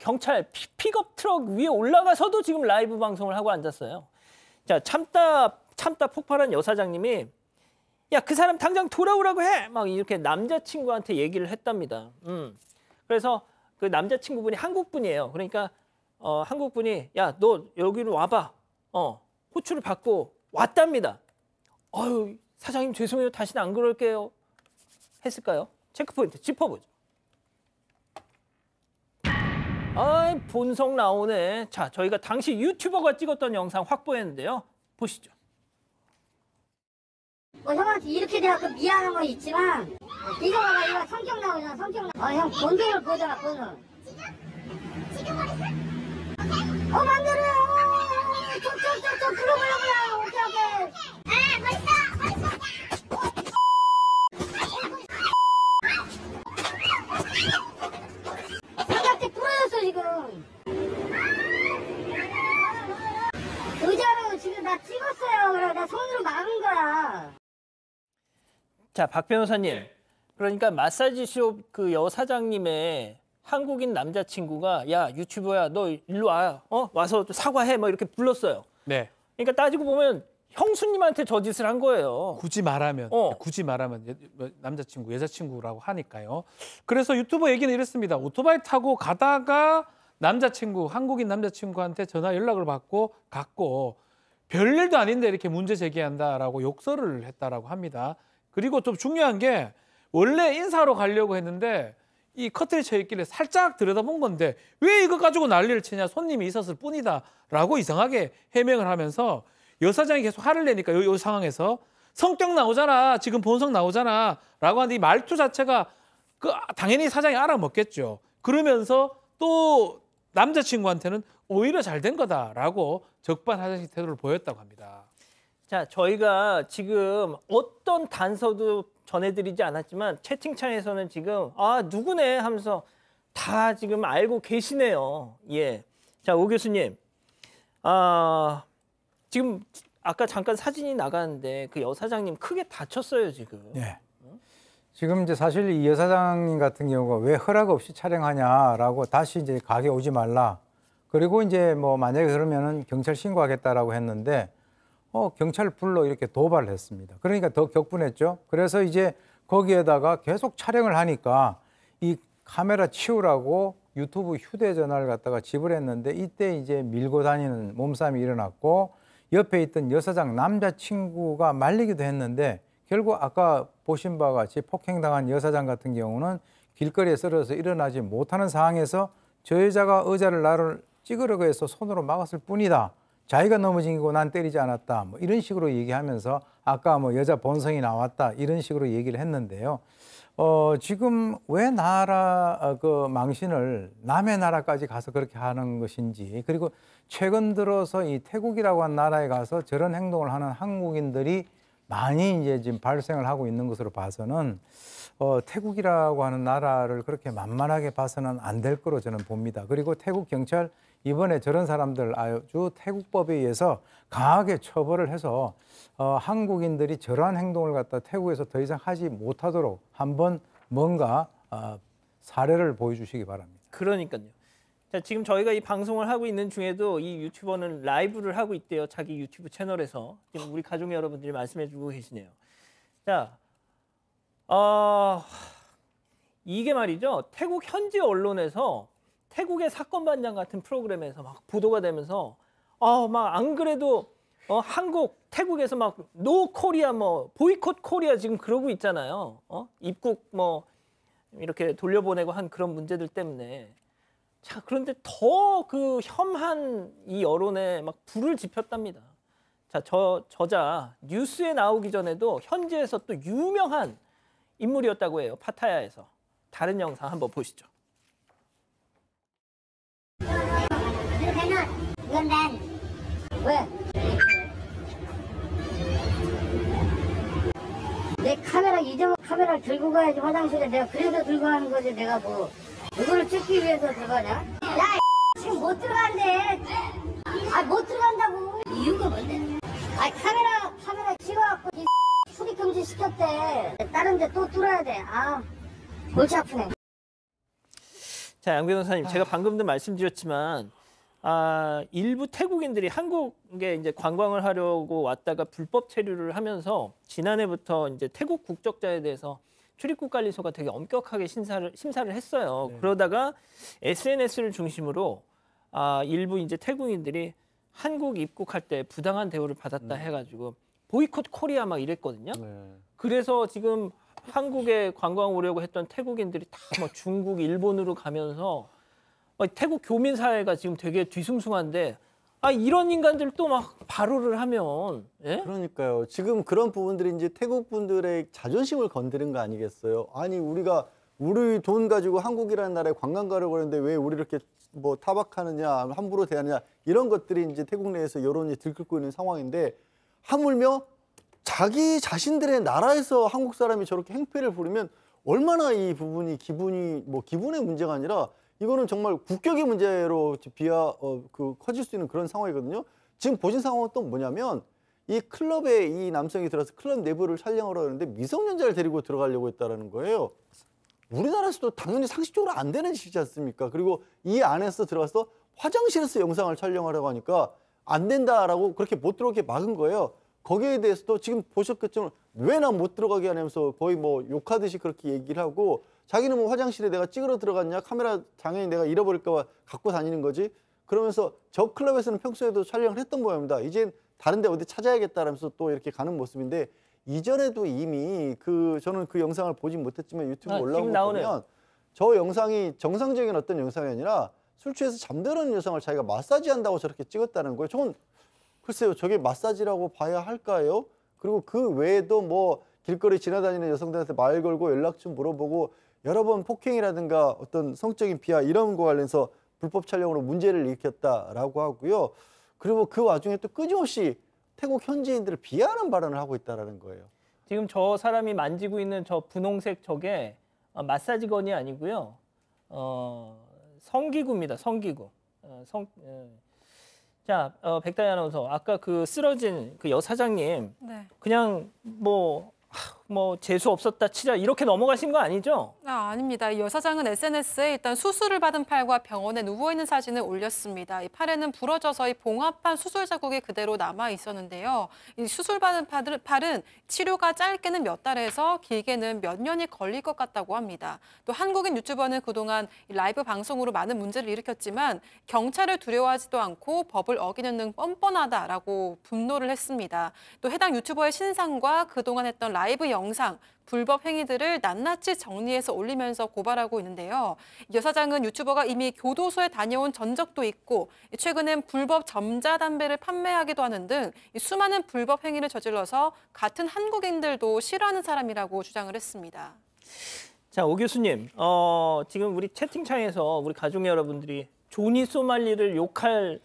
경찰 픽업 트럭 위에 올라가서도 지금 라이브 방송을 하고 앉았어요. 자, 참다 폭발한 여사장님이 야, 그 사람 당장 돌아오라고 해! 막 이렇게 남자친구한테 얘기를 했답니다. 그래서 그 남자친구분이 한국분이에요. 그러니까 한국분이 야, 너 여기로 와봐. 호출을 받고 왔답니다. 어휴, 사장님 죄송해요. 다시는 안 그럴게요. 했을까요? 체크포인트 짚어보죠. 아, 본성 나오네. 자, 저희가 당시 유튜버가 찍었던 영상 확보했는데요. 보시죠. 뭐 형한테 이렇게 돼갖고 미안한 건 있지만 이거 봐봐, 이거 성격 나오잖아. 성격 나. 형 본성을 보잖아. 본성. 지금 말했어? 만들어요. 저 불러보려고요. 오케이. 벌써. 삼각대 부러졌어 지금. 의자로 지금 나 찍었어요. 그래 나 손으로 막은 거야. 자, 박 변호사님. 그러니까 마사지숍 그 여사장님의 한국인 남자친구가 야, 유튜버야, 너 일로 와. 와서 사과해. 뭐 이렇게 불렀어요. 네. 그러니까 따지고 보면 형수님한테 저 짓을 한 거예요. 굳이 말하면 남자친구, 여자친구라고 하니까요. 그래서 유튜버 얘기는 이랬습니다. 오토바이 타고 가다가 한국인 남자친구한테 전화 연락을 받고 갔고 별일도 아닌데 이렇게 문제 제기한다라고 욕설을 했다라고 합니다. 그리고 좀 중요한 게 원래 인사하러 가려고 했는데 이 커튼이 쳐 있길래 살짝 들여다본 건데 왜 이거 가지고 난리를 치냐, 손님이 있었을 뿐이다 라고 이상하게 해명을 하면서 여사장이 계속 화를 내니까 이 상황에서 성격 나오잖아, 지금 본성 나오잖아 라고 하는데 이 말투 자체가 당연히 사장이 알아먹겠죠. 그러면서 또 남자친구한테는 오히려 잘 된 거다라고 적반하장식 태도를 보였다고 합니다. 자, 저희가 지금 어떤 단서도 전해드리지 않았지만 채팅창에서는 지금 누구네 하면서 다 지금 알고 계시네요. 예. 자, 오 교수님. 지금 아까 잠깐 사진이 나갔는데 그 여사장님 크게 다쳤어요, 지금. 네. 지금 이제 사실 이 여사장님 같은 경우가 왜 허락 없이 촬영하냐라고 다시 이제 가게 오지 말라. 그리고 이제 뭐 만약에 그러면은 경찰 신고하겠다라고 했는데 경찰 불러 이렇게 도발을 했습니다. 그러니까 더 격분했죠. 그래서 이제 거기에다가 계속 촬영을 하니까 이 카메라 치우라고 유튜브 휴대전화를 갖다가 지불했는데 이때 이제 밀고 다니는 몸싸움이 일어났고 옆에 있던 여사장 남자친구가 말리기도 했는데 결국 아까 보신 바와 같이 폭행당한 여사장 같은 경우는 길거리에 쓰러져서 일어나지 못하는 상황에서 저 여자가 의자를 나를 찍으려고 해서 손으로 막았을 뿐이다. 자기가 넘어진 거고 난 때리지 않았다. 뭐 이런 식으로 얘기하면서 아까 뭐 여자 본성이 나왔다. 이런 식으로 얘기를 했는데요. 지금 왜 나라 그 망신을 남의 나라까지 가서 그렇게 하는 것인지, 그리고 최근 들어서 이 태국이라고 한 나라에 가서 저런 행동을 하는 한국인들이 많이 이제 지금 발생을 하고 있는 것으로 봐서는 태국이라고 하는 나라를 그렇게 만만하게 봐서는 안 될 거로 저는 봅니다. 그리고 태국 경찰 이번에 저런 사람들 아주 태국법에 의해서 강하게 처벌을 해서 한국인들이 저러한 행동을 갖다 태국에서 더 이상 하지 못하도록 한번 뭔가 사례를 보여주시기 바랍니다. 그러니까요. 자, 지금 저희가 이 방송을 하고 있는 중에도 이 유튜버는 라이브를 하고 있대요. 자기 유튜브 채널에서. 지금 우리 가족 여러분들이 말씀해주고 계시네요. 자, 이게 말이죠. 태국 현지 언론에서 태국의 사건 반장 같은 프로그램에서 막 보도가 되면서 막 안 그래도 한국 태국에서 막 노 코리아 뭐 보이콧 코리아 지금 그러고 있잖아요. 입국 뭐 이렇게 돌려보내고 한 그런 문제들 때문에. 자, 그런데 더 그 혐한 이 여론에 막 불을 지폈답니다. 자, 저자 뉴스에 나오기 전에도 현지에서 또 유명한 인물이었다고 해요. 파타야에서. 다른 영상 한번 보시죠. 이건 난 왜? 내 카메라 잊어먹 카메라를 들고 가야지 화장실에. 내가 그래서 들고 가는 거지. 내가 뭐 이거를 찍기 위해서 들어가냐? 야 지금 못 들어간대. 못 들어간다고. 이유가 뭔데? 카메라 찍어갖고 출입 금지 시켰대. 다른 데 또 뚫어야 돼. 골치 아프네. 자, 양 변호사님, 제가 방금도 말씀드렸지만 일부 태국인들이 한국에 이제 관광을 하려고 왔다가 불법 체류를 하면서 지난해부터 이제 태국 국적자에 대해서 출입국관리소가 되게 엄격하게 심사를 했어요. 네. 그러다가 SNS를 중심으로 일부 이제 태국인들이 한국 입국할 때 부당한 대우를 받았다 해가지고 보이콧 코리아 막 이랬거든요. 네. 그래서 지금 한국에 관광 오려고 했던 태국인들이 다 뭐 중국, 일본으로 가면서 태국 교민 사회가 지금 되게 뒤숭숭한데 이런 인간들 또 막 발호를 하면 그러니까요. 지금 그런 부분들이 이제 태국 분들의 자존심을 건드린 거 아니겠어요? 아니 우리 돈 가지고 한국이라는 나라에 관광 가려고 하는데 왜 우리 이렇게 뭐 타박하느냐, 함부로 대하느냐 이런 것들이 이제 태국 내에서 여론이 들끓고 있는 상황인데 하물며 자기 자신들의 나라에서 한국 사람이 저렇게 행패를 부리면 얼마나 이 부분이 기분의 문제가 아니라 이거는 정말 국격의 문제로 커질 수 있는 그런 상황이거든요. 지금 보신 상황은 또 뭐냐면 이 클럽에 이 남성이 들어서 클럽 내부를 촬영하러 하는데 미성년자를 데리고 들어가려고 했다라는 거예요. 우리나라에서도 당연히 상식적으로 안 되는 짓이지 않습니까? 그리고 이 안에서 들어가서 화장실에서 영상을 촬영하려고 하니까 안 된다라고 그렇게 못 들어오게 막은 거예요. 거기에 대해서도 지금 보셨겠지만 왜 나 못 들어가게 하냐면서 거의 뭐 욕하듯이 그렇게 얘기를 하고 자기는 뭐 화장실에 내가 찍으러 들어갔냐, 카메라 당연히 내가 잃어버릴까 봐 갖고 다니는 거지. 그러면서 저 클럽에서는 평소에도 촬영을 했던 모양입니다. 이젠 다른 데 어디 찾아야겠다라면서 또 이렇게 가는 모습인데 이전에도 이미 저는 그 영상을 보지 못했지만 유튜브에 올라온 거 보면 저 영상이 정상적인 어떤 영상이 아니라 술 취해서 잠드는 여성을 자기가 마사지한다고 저렇게 찍었다는 거예요. 저건 글쎄요, 저게 마사지라고 봐야 할까요? 그리고 그 외에도 뭐 길거리 지나다니는 여성들한테 말 걸고 연락 좀 물어보고 여러 번 폭행이라든가 어떤 성적인 비하 이런 거 관련해서 불법 촬영으로 문제를 일으켰다라고 하고요. 그리고 그 와중에 또 끊임없이 태국 현지인들을 비하하는 발언을 하고 있다는 거예요. 지금 저 사람이 만지고 있는 저 분홍색 저게 마사지건이 아니고요. 성기구입니다. 성기구. 자, 백다희 아나운서, 아까 그 쓰러진 그 여사장님, 네. 그냥 뭐 재수 없었다 치자 이렇게 넘어가신 거 아니죠? 아닙니다. 이 여사장은 SNS에 일단 수술을 받은 팔과 병원에 누워있는 사진을 올렸습니다. 이 팔에는 부러져서 이 봉합한 수술 자국이 그대로 남아 있었는데요. 이 수술받은 팔은 치료가 짧게는 몇 달에서 길게는 몇 년이 걸릴 것 같다고 합니다. 또 한국인 유튜버는 그동안 라이브 방송으로 많은 문제를 일으켰지만 경찰을 두려워하지도 않고 법을 어기는 등 뻔뻔하다라고 분노를 했습니다. 또 해당 유튜버의 신상과 그동안 했던 라이브 영상, 불법 행위들을 낱낱이 정리해서 올리면서 고발하고 있는데요. 여사장은 유튜버가 이미 교도소에 다녀온 전적도 있고 최근엔 불법 전자담배를 판매하기도 하는 등 수많은 불법 행위를 저질러서 같은 한국인들도 싫어하는 사람이라고 주장을 했습니다. 자, 오 교수님, 지금 우리 채팅창에서 우리 가족 여러분들이 조니 소말리를 욕할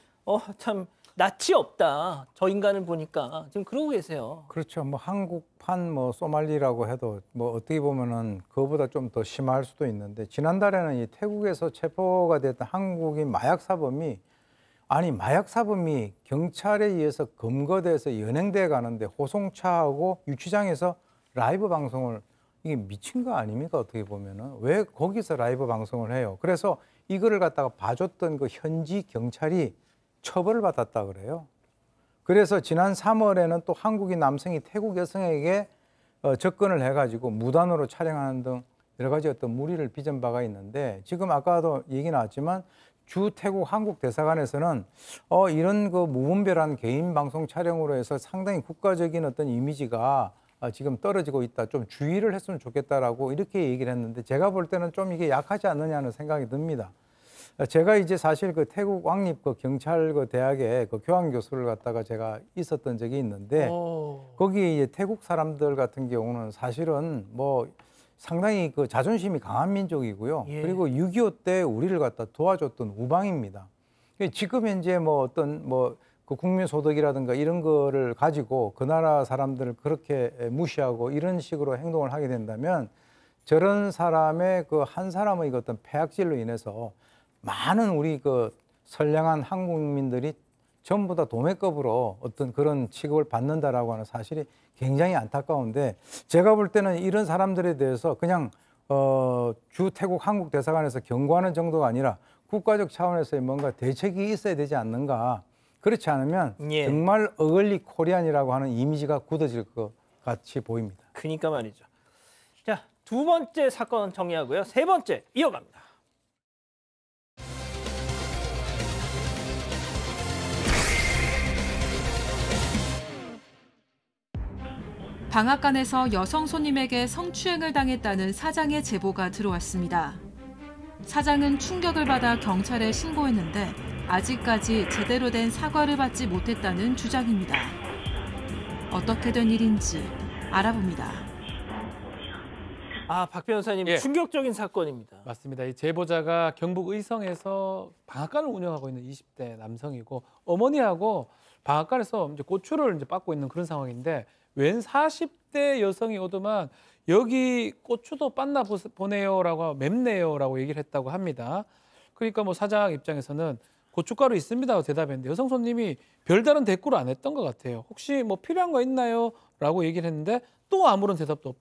참 낯이 없다. 저 인간을 보니까 지금 그러고 계세요. 그렇죠. 뭐 한국판 뭐 소말리라고 해도 뭐 어떻게 보면은 그거보다 좀 더 심할 수도 있는데 지난달에는 이 태국에서 체포가 됐던 한국인 마약 사범이 마약 사범이 경찰에 의해서 검거돼서 연행돼 가는데 호송차하고 유치장에서 라이브 방송을 이게 미친 거 아닙니까? 어떻게 보면은 왜 거기서 라이브 방송을 해요? 그래서 이거를 갖다가 봐줬던 그 현지 경찰이 처벌을 받았다 그래요. 그래서 지난 3월에는 또 한국인 남성이 태국 여성에게 접근을 해가지고 무단으로 촬영하는 등 여러 가지 어떤 무리를 빚은 바가 있는데 지금 아까도 얘기 나왔지만 주 태국 한국 대사관에서는 이런 그 무분별한 개인 방송 촬영으로 해서 상당히 국가적인 어떤 이미지가 지금 떨어지고 있다. 좀 주의를 했으면 좋겠다라고 이렇게 얘기를 했는데 제가 볼 때는 좀 이게 약하지 않느냐는 생각이 듭니다. 제가 이제 사실 그 태국 왕립 그 경찰 그 대학에 그 교환 교수를 갖다가 제가 있었던 적이 있는데 거기 이제 태국 사람들 같은 경우는 사실은 뭐 상당히 그 자존심이 강한 민족이고요. 예. 그리고 6.25 때 우리를 갖다 도와줬던 우방입니다. 지금 현재 뭐 어떤 뭐 그 국민소득이라든가 이런 거를 가지고 그 나라 사람들을 그렇게 무시하고 이런 식으로 행동을 하게 된다면 저런 사람의 그 한 사람의 그 어떤 폐악질로 인해서 많은 우리 그 선량한 한국민들이 전부 다 도매급으로 어떤 그런 취급을 받는다라고 하는 사실이 굉장히 안타까운데 제가 볼 때는 이런 사람들에 대해서 그냥 주 태국 한국 대사관에서 경고하는 정도가 아니라 국가적 차원에서의 뭔가 대책이 있어야 되지 않는가. 그렇지 않으면 정말 어글리 코리안이라고 하는 이미지가 굳어질 것 같이 보입니다. 그러니까 말이죠. 자, 두 번째 사건 정리하고요. 세 번째 이어갑니다. 방앗간에서 여성 손님에게 성추행을 당했다는 사장의 제보가 들어왔습니다. 사장은 충격을 받아 경찰에 신고했는데 아직까지 제대로 된 사과를 받지 못했다는 주장입니다. 어떻게 된 일인지 알아봅니다. 박 변호사님, 예. 충격적인 사건입니다. 맞습니다. 이 제보자가 경북 의성에서 방앗간을 운영하고 있는 20대 남성이고 어머니하고 방앗간에서 이제 고추를 이제 빻고 있는 그런 상황인데 웬 40대 여성이 오더만 여기 고추도 빻나 보네요라고 맵네요라고 얘기를 했다고 합니다. 그러니까 뭐 사장 입장에서는 고춧가루 있습니다고 대답했는데 여성 손님이 별다른 대꾸를 안 했던 것 같아요. 혹시 뭐 필요한 거 있나요?라고 얘기를 했는데 또 아무런 대답도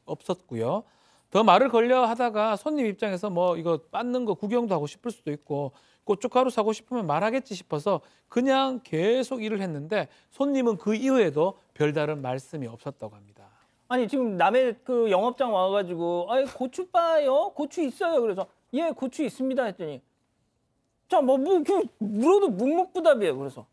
없었고요. 더 말을 걸려 하다가 손님 입장에서 뭐 이거 빻는 거 구경도 하고 싶을 수도 있고 고춧가루 사고 싶으면 말하겠지 싶어서 그냥 계속 일을 했는데 손님은 그 이후에도 별다른 말씀이 없었다고 합니다. 아니 지금 남의 그 영업장 와가지고 고추 빠요? 고추 있어요. 그래서 예 고추 있습니다 했더니 자 뭐 물어도 묵묵부답이에요. 그래서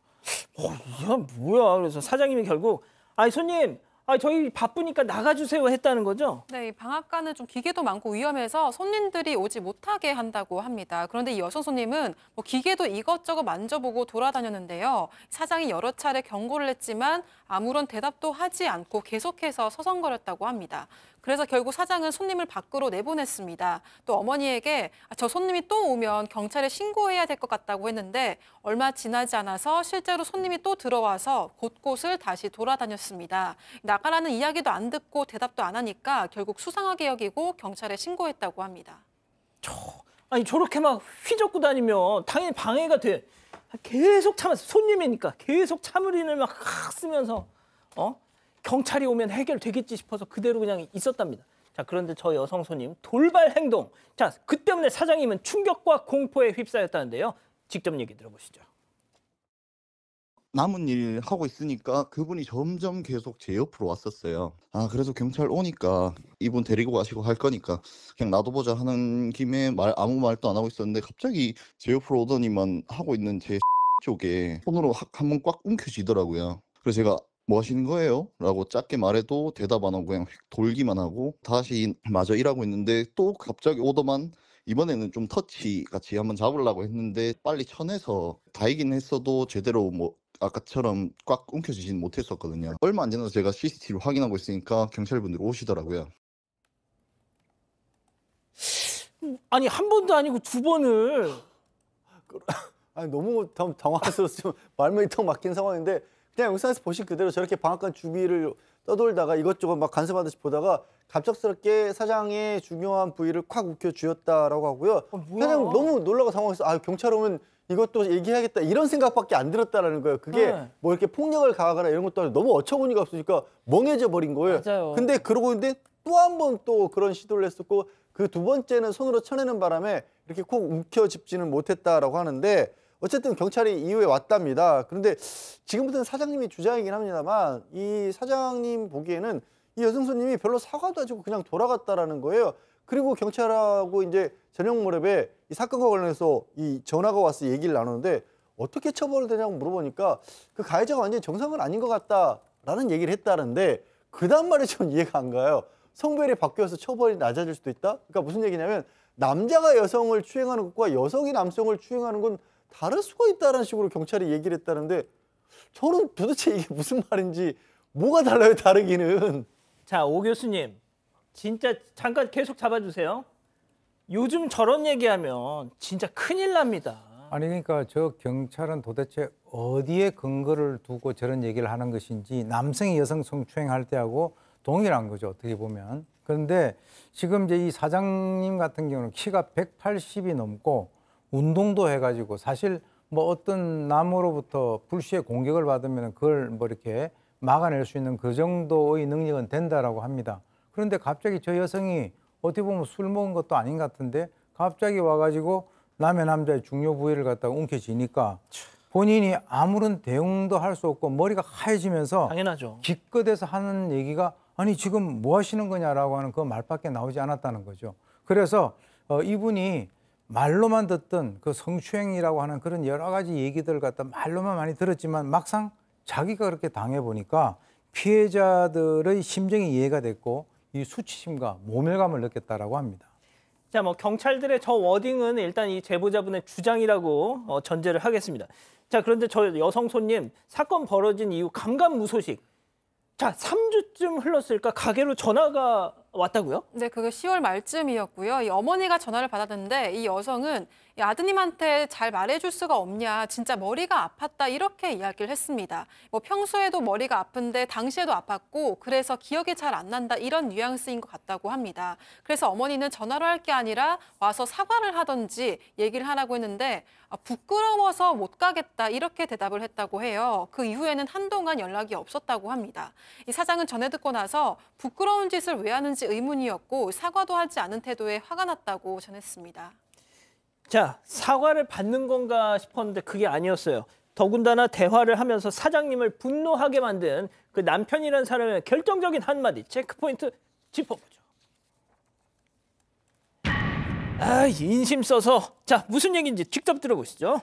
야, 뭐야. 그래서 사장님이 결국 아니 손님, 저희 바쁘니까 나가주세요 했다는 거죠? 네, 이 방앗간은 좀 기계도 많고 위험해서 손님들이 오지 못하게 한다고 합니다. 그런데 이 여성 손님은 뭐 기계도 이것저것 만져보고 돌아다녔는데요. 사장이 여러 차례 경고를 했지만 아무런 대답도 하지 않고 계속해서 서성거렸다고 합니다. 그래서 결국 사장은 손님을 밖으로 내보냈습니다. 또 어머니에게 저 손님이 또 오면 경찰에 신고해야 될 것 같다고 했는데 얼마 지나지 않아서 실제로 손님이 또 들어와서 곳곳을 다시 돌아다녔습니다. 나가라는 이야기도 안 듣고 대답도 안 하니까 결국 수상하게 여기고 경찰에 신고했다고 합니다. 아니 저렇게 막 휘젓고 다니면 당연히 방해가 돼. 계속 참았어. 손님이니까 계속 참으리는 막 쓰면서 경찰이 오면 해결되겠지 싶어서 그대로 그냥 있었답니다. 자, 그런데 저 여성 손님 돌발 행동. 자, 그 때문에 사장님은 충격과 공포에 휩싸였다는데요. 직접 얘기 들어보시죠. 남은 일 하고 있으니까 그분이 점점 계속 제 옆으로 왔었어요. 그래서 경찰 오니까 이분 데리고 가시고 할 거니까 그냥 놔둬보자 하는 김에 아무 말도 안 하고 있었는데 갑자기 제 옆으로 오더니만 하고 있는 제 쪽에 손으로 한번 꽉 움켜쥐더라고요. 그래서 제가 뭐 하시는 거예요? 라고 작게 말해도 대답 안 하고 그냥 돌기만 하고 다시 마저 일하고 있는데 또 갑자기 오더만 이번에는 좀 터치 같이 한번 잡으려고 했는데 빨리 쳐내서 다이긴 했어도 제대로 뭐 아까처럼 꽉 움켜쥐지는 못했었거든요. 얼마 안 지나서 제가 CCTV를 확인하고 있으니까 경찰분들이 오시더라고요. 아니 한 번도 아니고 두 번을. 아니 너무 당황스러워서 지금 말문이 턱 막힌 상황인데 그냥 영상에서 보신 그대로 저렇게 방앗간 주위를 떠돌다가 이것저것 막 간섭하듯이 보다가 갑작스럽게 사장의 중요한 부위를 콱 움켜쥐었다라고 하고요. 그냥 너무 놀라고 당황해서 경찰 오면 이것도 얘기해야겠다 이런 생각밖에 안 들었다라는 거예요. 그게 뭐 이렇게 폭력을 가하거나 이런 것도 아니고 너무 어처구니가 없으니까 멍해져 버린 거예요. 맞아요. 근데 그러고 있는데 또 한 번 또 그런 시도를 했었고 그 두 번째는 손으로 쳐내는 바람에 이렇게 콕 움켜짚지는 못했다라고 하는데 어쨌든 경찰이 이후에 왔답니다. 그런데 지금부터는 사장님이 주장이긴 합니다만 이 사장님 보기에는 이 여성 손님이 별로 사과도 하지 않고 그냥 돌아갔다라는 거예요. 그리고 경찰하고 이제 저녁 무렵에 이 사건과 관련해서 이 전화가 와서 얘기를 나누는데 어떻게 처벌을 되냐고 물어보니까 그 가해자가 완전히 정상은 아닌 것 같다라는 얘기를 했다는데 그 다음 말이 좀 이해가 안 가요. 성별이 바뀌어서 처벌이 낮아질 수도 있다? 그러니까 무슨 얘기냐면 남자가 여성을 추행하는 것과 여성이 남성을 추행하는 건 다를 수가 있다는 식으로 경찰이 얘기를 했다는데 저는 도대체 이게 무슨 말인지 뭐가 달라요, 다르기는. 자, 오 교수님. 진짜 잠깐 계속 잡아주세요. 요즘 저런 얘기하면 진짜 큰일 납니다. 아니 그러니까 저 경찰은 도대체 어디에 근거를 두고 저런 얘기를 하는 것인지 남성이 여성 성추행할 때하고 동일한 거죠, 어떻게 보면. 그런데 지금 이제 이 사장님 같은 경우는 키가 180이 넘고 운동도 해가지고 사실 뭐 어떤 남으로부터 불시에 공격을 받으면 그걸 뭐 이렇게 막아낼 수 있는 그 정도의 능력은 된다라고 합니다. 그런데 갑자기 저 여성이 어떻게 보면 술 먹은 것도 아닌 것 같은데 갑자기 와가지고 남의 남자의 중요 부위를 갖다가 움켜쥐니까 본인이 아무런 대응도 할 수 없고 머리가 하얘지면서 당연하죠. 기껏해서 하는 얘기가 아니 지금 뭐 하시는 거냐라고 하는 그 말밖에 나오지 않았다는 거죠. 그래서 이분이 말로만 듣던 그 성추행이라고 하는 그런 여러 가지 얘기들을 갖다 말로만 많이 들었지만 막상 자기가 그렇게 당해보니까 피해자들의 심정이 이해가 됐고 이 수치심과 모멸감을 느꼈다라고 합니다. 자, 뭐 경찰들의 저 워딩은 일단 이 제보자분의 주장이라고 전제를 하겠습니다. 자, 그런데 저 여성 손님 사건 벌어진 이후 감감무소식. 자, 3주쯤 흘렀을까 가게로 전화가 왔다고요? 네, 그게 10월 말쯤이었고요. 이 어머니가 전화를 받았는데 이 여성은 이 아드님한테 잘 말해줄 수가 없냐, 진짜 머리가 아팠다 이렇게 이야기를 했습니다. 뭐 평소에도 머리가 아픈데 당시에도 아팠고 그래서 기억이 잘 안 난다 이런 뉘앙스인 것 같다고 합니다. 그래서 어머니는 전화로 할 게 아니라 와서 사과를 하던지 얘기를 하라고 했는데 부끄러워서 못 가겠다 이렇게 대답을 했다고 해요. 그 이후에는 한동안 연락이 없었다고 합니다. 이 사장은 전해 듣고 나서 부끄러운 짓을 왜 하는지 의문이었고 사과도 하지 않은 태도에 화가 났다고 전했습니다. 자, 사과를 받는 건가 싶었는데 그게 아니었어요. 더군다나 대화를 하면서 사장님을 분노하게 만든 그 남편이라는 사람의 결정적인 한마디, 체크포인트 짚어보죠. 인심 써서. 자, 무슨 얘기인지 직접 들어보시죠.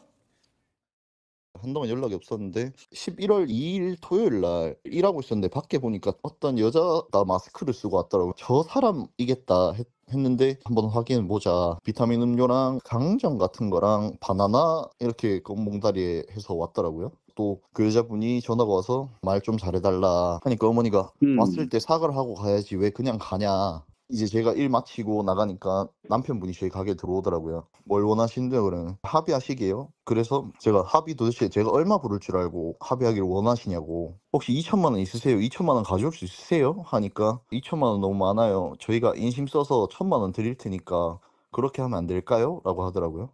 한동안 연락이 없었는데 11월 2일 토요일 날 일하고 있었는데 밖에 보니까 어떤 여자가 마스크를 쓰고 왔더라고요. 저 사람이겠다 했는데 한번 확인해보자. 비타민 음료랑 강정 같은 거랑 바나나 이렇게 껌봉다리에 해서 왔더라고요. 또 그 여자분이 전화가 와서 말 좀 잘해달라 하니까 어머니가 왔을 때 사과를 하고 가야지 왜 그냥 가냐. 이제 제가 일 마치고 나가니까 남편분이 저희 가게에 들어오더라고요. 뭘 원하시는데 그러면 합의하시게요? 그래서 제가 합의 도대체 제가 얼마 부를 줄 알고 합의하기를 원하시냐고. 혹시 2천만 원 있으세요? 2천만 원 가져올 수 있으세요? 하니까 2천만 원 너무 많아요. 저희가 인심 써서 1,000만 원 드릴 테니까 그렇게 하면 안 될까요? 라고 하더라고요.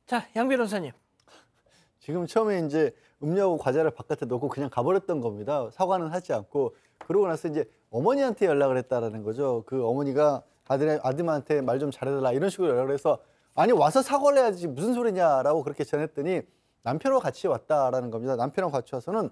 자, 양 변호사님. 지금 처음에 이제 음료하고 과자를 바깥에 놓고 그냥 가버렸던 겁니다. 사과는 하지 않고. 그러고 나서 이제 어머니한테 연락을 했다라는 거죠. 그 어머니가 아들한테 말 좀 잘해달라 이런 식으로 연락을 해서 아니 와서 사과를 해야지 무슨 소리냐라고 그렇게 전했더니 남편하고 같이 왔다라는 겁니다. 남편하고 같이 와서는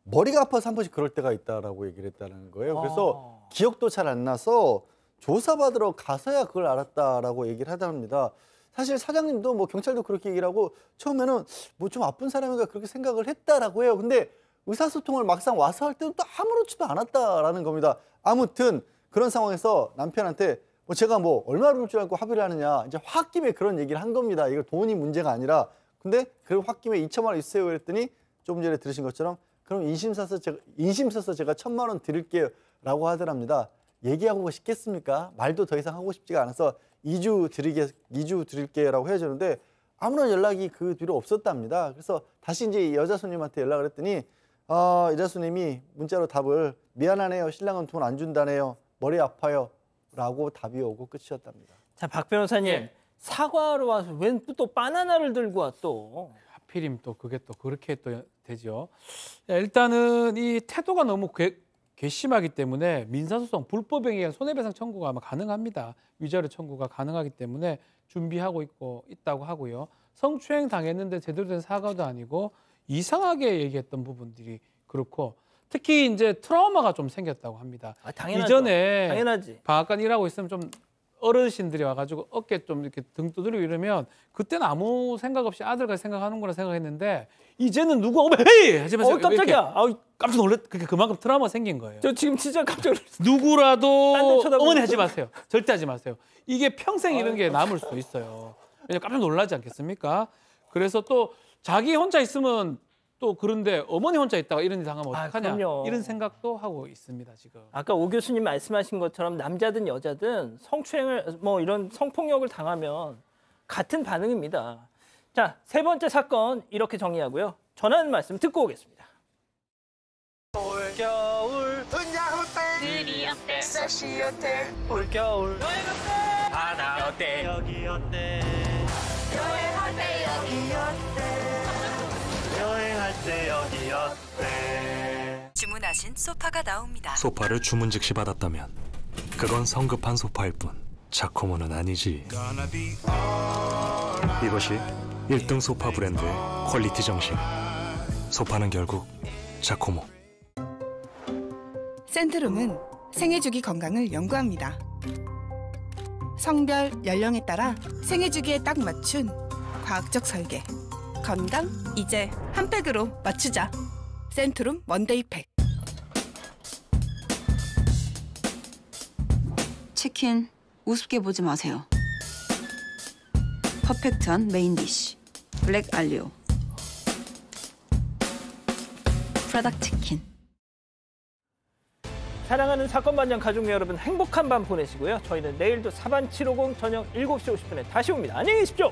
머리가 아파서 한 번씩 그럴 때가 있다라고 얘기를 했다는 거예요. 그래서 기억도 잘 안 나서 조사받으러 가서야 그걸 알았다라고 얘기를 하답니다. 사실 사장님도 뭐 경찰도 그렇게 얘기를 하고 처음에는 뭐 좀 아픈 사람인가 그렇게 생각을 했다라고 해요. 근데 의사소통을 막상 와서 할 때는 또 아무렇지도 않았다라는 겁니다. 아무튼 그런 상황에서 남편한테 뭐 제가 뭐 얼마를 줄 줄 알고 합의를 하느냐 이제 홧김에 그런 얘기를 한 겁니다. 이거 돈이 문제가 아니라. 근데 그 홧김에 2천만 원 있으세요 그랬더니 조금 전에 들으신 것처럼 그럼 인심 써서 제가 1,000만 원 드릴게요 라고 하더랍니다. 얘기하고 싶겠습니까? 말도 더 이상 하고 싶지가 않아서 2주 드릴게요 라고 해주는데 아무런 연락이 그 뒤로 없었답니다. 그래서 다시 이제 여자 손님한테 연락을 했더니 여자 손님이 문자로 답을 미안하네요. 신랑은 돈 안 준다네요. 머리 아파요. 라고 답이 오고 끝이었답니다. 자, 박 변호사님. 사과하러 와서 웬 또 바나나를 들고 와 또. 하필이면 또 그게 또 그렇게 또 되죠. 일단은 이 태도가 너무 괘씸하기 때문에 민사소송 불법행위에 의한 손해배상 청구가 아마 가능합니다. 위자료 청구가 가능하기 때문에 준비하고 있다고 하고요. 성추행 당했는데 제대로 된 사과도 아니고 이상하게 얘기했던 부분들이 그렇고 특히 이제 트라우마가 좀 생겼다고 합니다. 당연하죠. 이전에 당연하지. 방앗간 일하고 있으면 좀 어르신들이 와가지고 어깨 좀 이렇게 등 두드리고 이러면 그때는 아무 생각 없이 아들과 생각하는 거라 생각했는데 이제는 누가 오면 헤이! 하지만 깜짝이야. 깜짝 놀랐. 그만큼 트라우마 생긴 거예요. 저 지금 진짜 깜짝 놀랐어요. 누구라도 어머니 하지 마세요. 절대 하지 마세요. 이게 평생 이런 게 남을 수도 있어요. 왜냐면 깜짝 놀라지 않겠습니까? 그래서 또 자기 혼자 있으면 또 그런데 어머니 혼자 있다가 이런 일 당하면 어떡하냐 이런 생각도 하고 있습니다 지금. 아까 오 교수님 말씀하신 것처럼 남자든 여자든 성추행을 뭐 이런 성폭력을 당하면 같은 반응입니다. 자, 세 번째 사건 이렇게 정리하고요. 전하는 말씀 듣고 오겠습니다. 올겨울 들이 어때 섹시 어때 올겨울 여행 어때 바다 어때 여기 어때 여행할 때 여기 어때 여행할 때 여기 어때 주문하신 소파가 나옵니다. 소파를 주문 즉시 받았다면 그건 성급한 소파일 뿐 자코모는 아니지. 이것이 1등 소파 브랜드의 퀄리티 정신. 소파는 결국 자코모. 센트룸은 생애주기 건강을 연구합니다. 성별, 연령에 따라 생애주기에 딱 맞춘 과학적 설계. 건강 이제 한 팩으로 맞추자. 센트룸 원데이 팩. 치킨 우습게 보지 마세요. 퍼펙트한 메인 디쉬 블랙 알리오 프라닭 치킨. 사랑하는 사건 반장 가족 여러분 행복한 밤 보내시고요. 저희는 내일도 사반 750 저녁 7시 50분에 다시 옵니다. 안녕히 계십시오.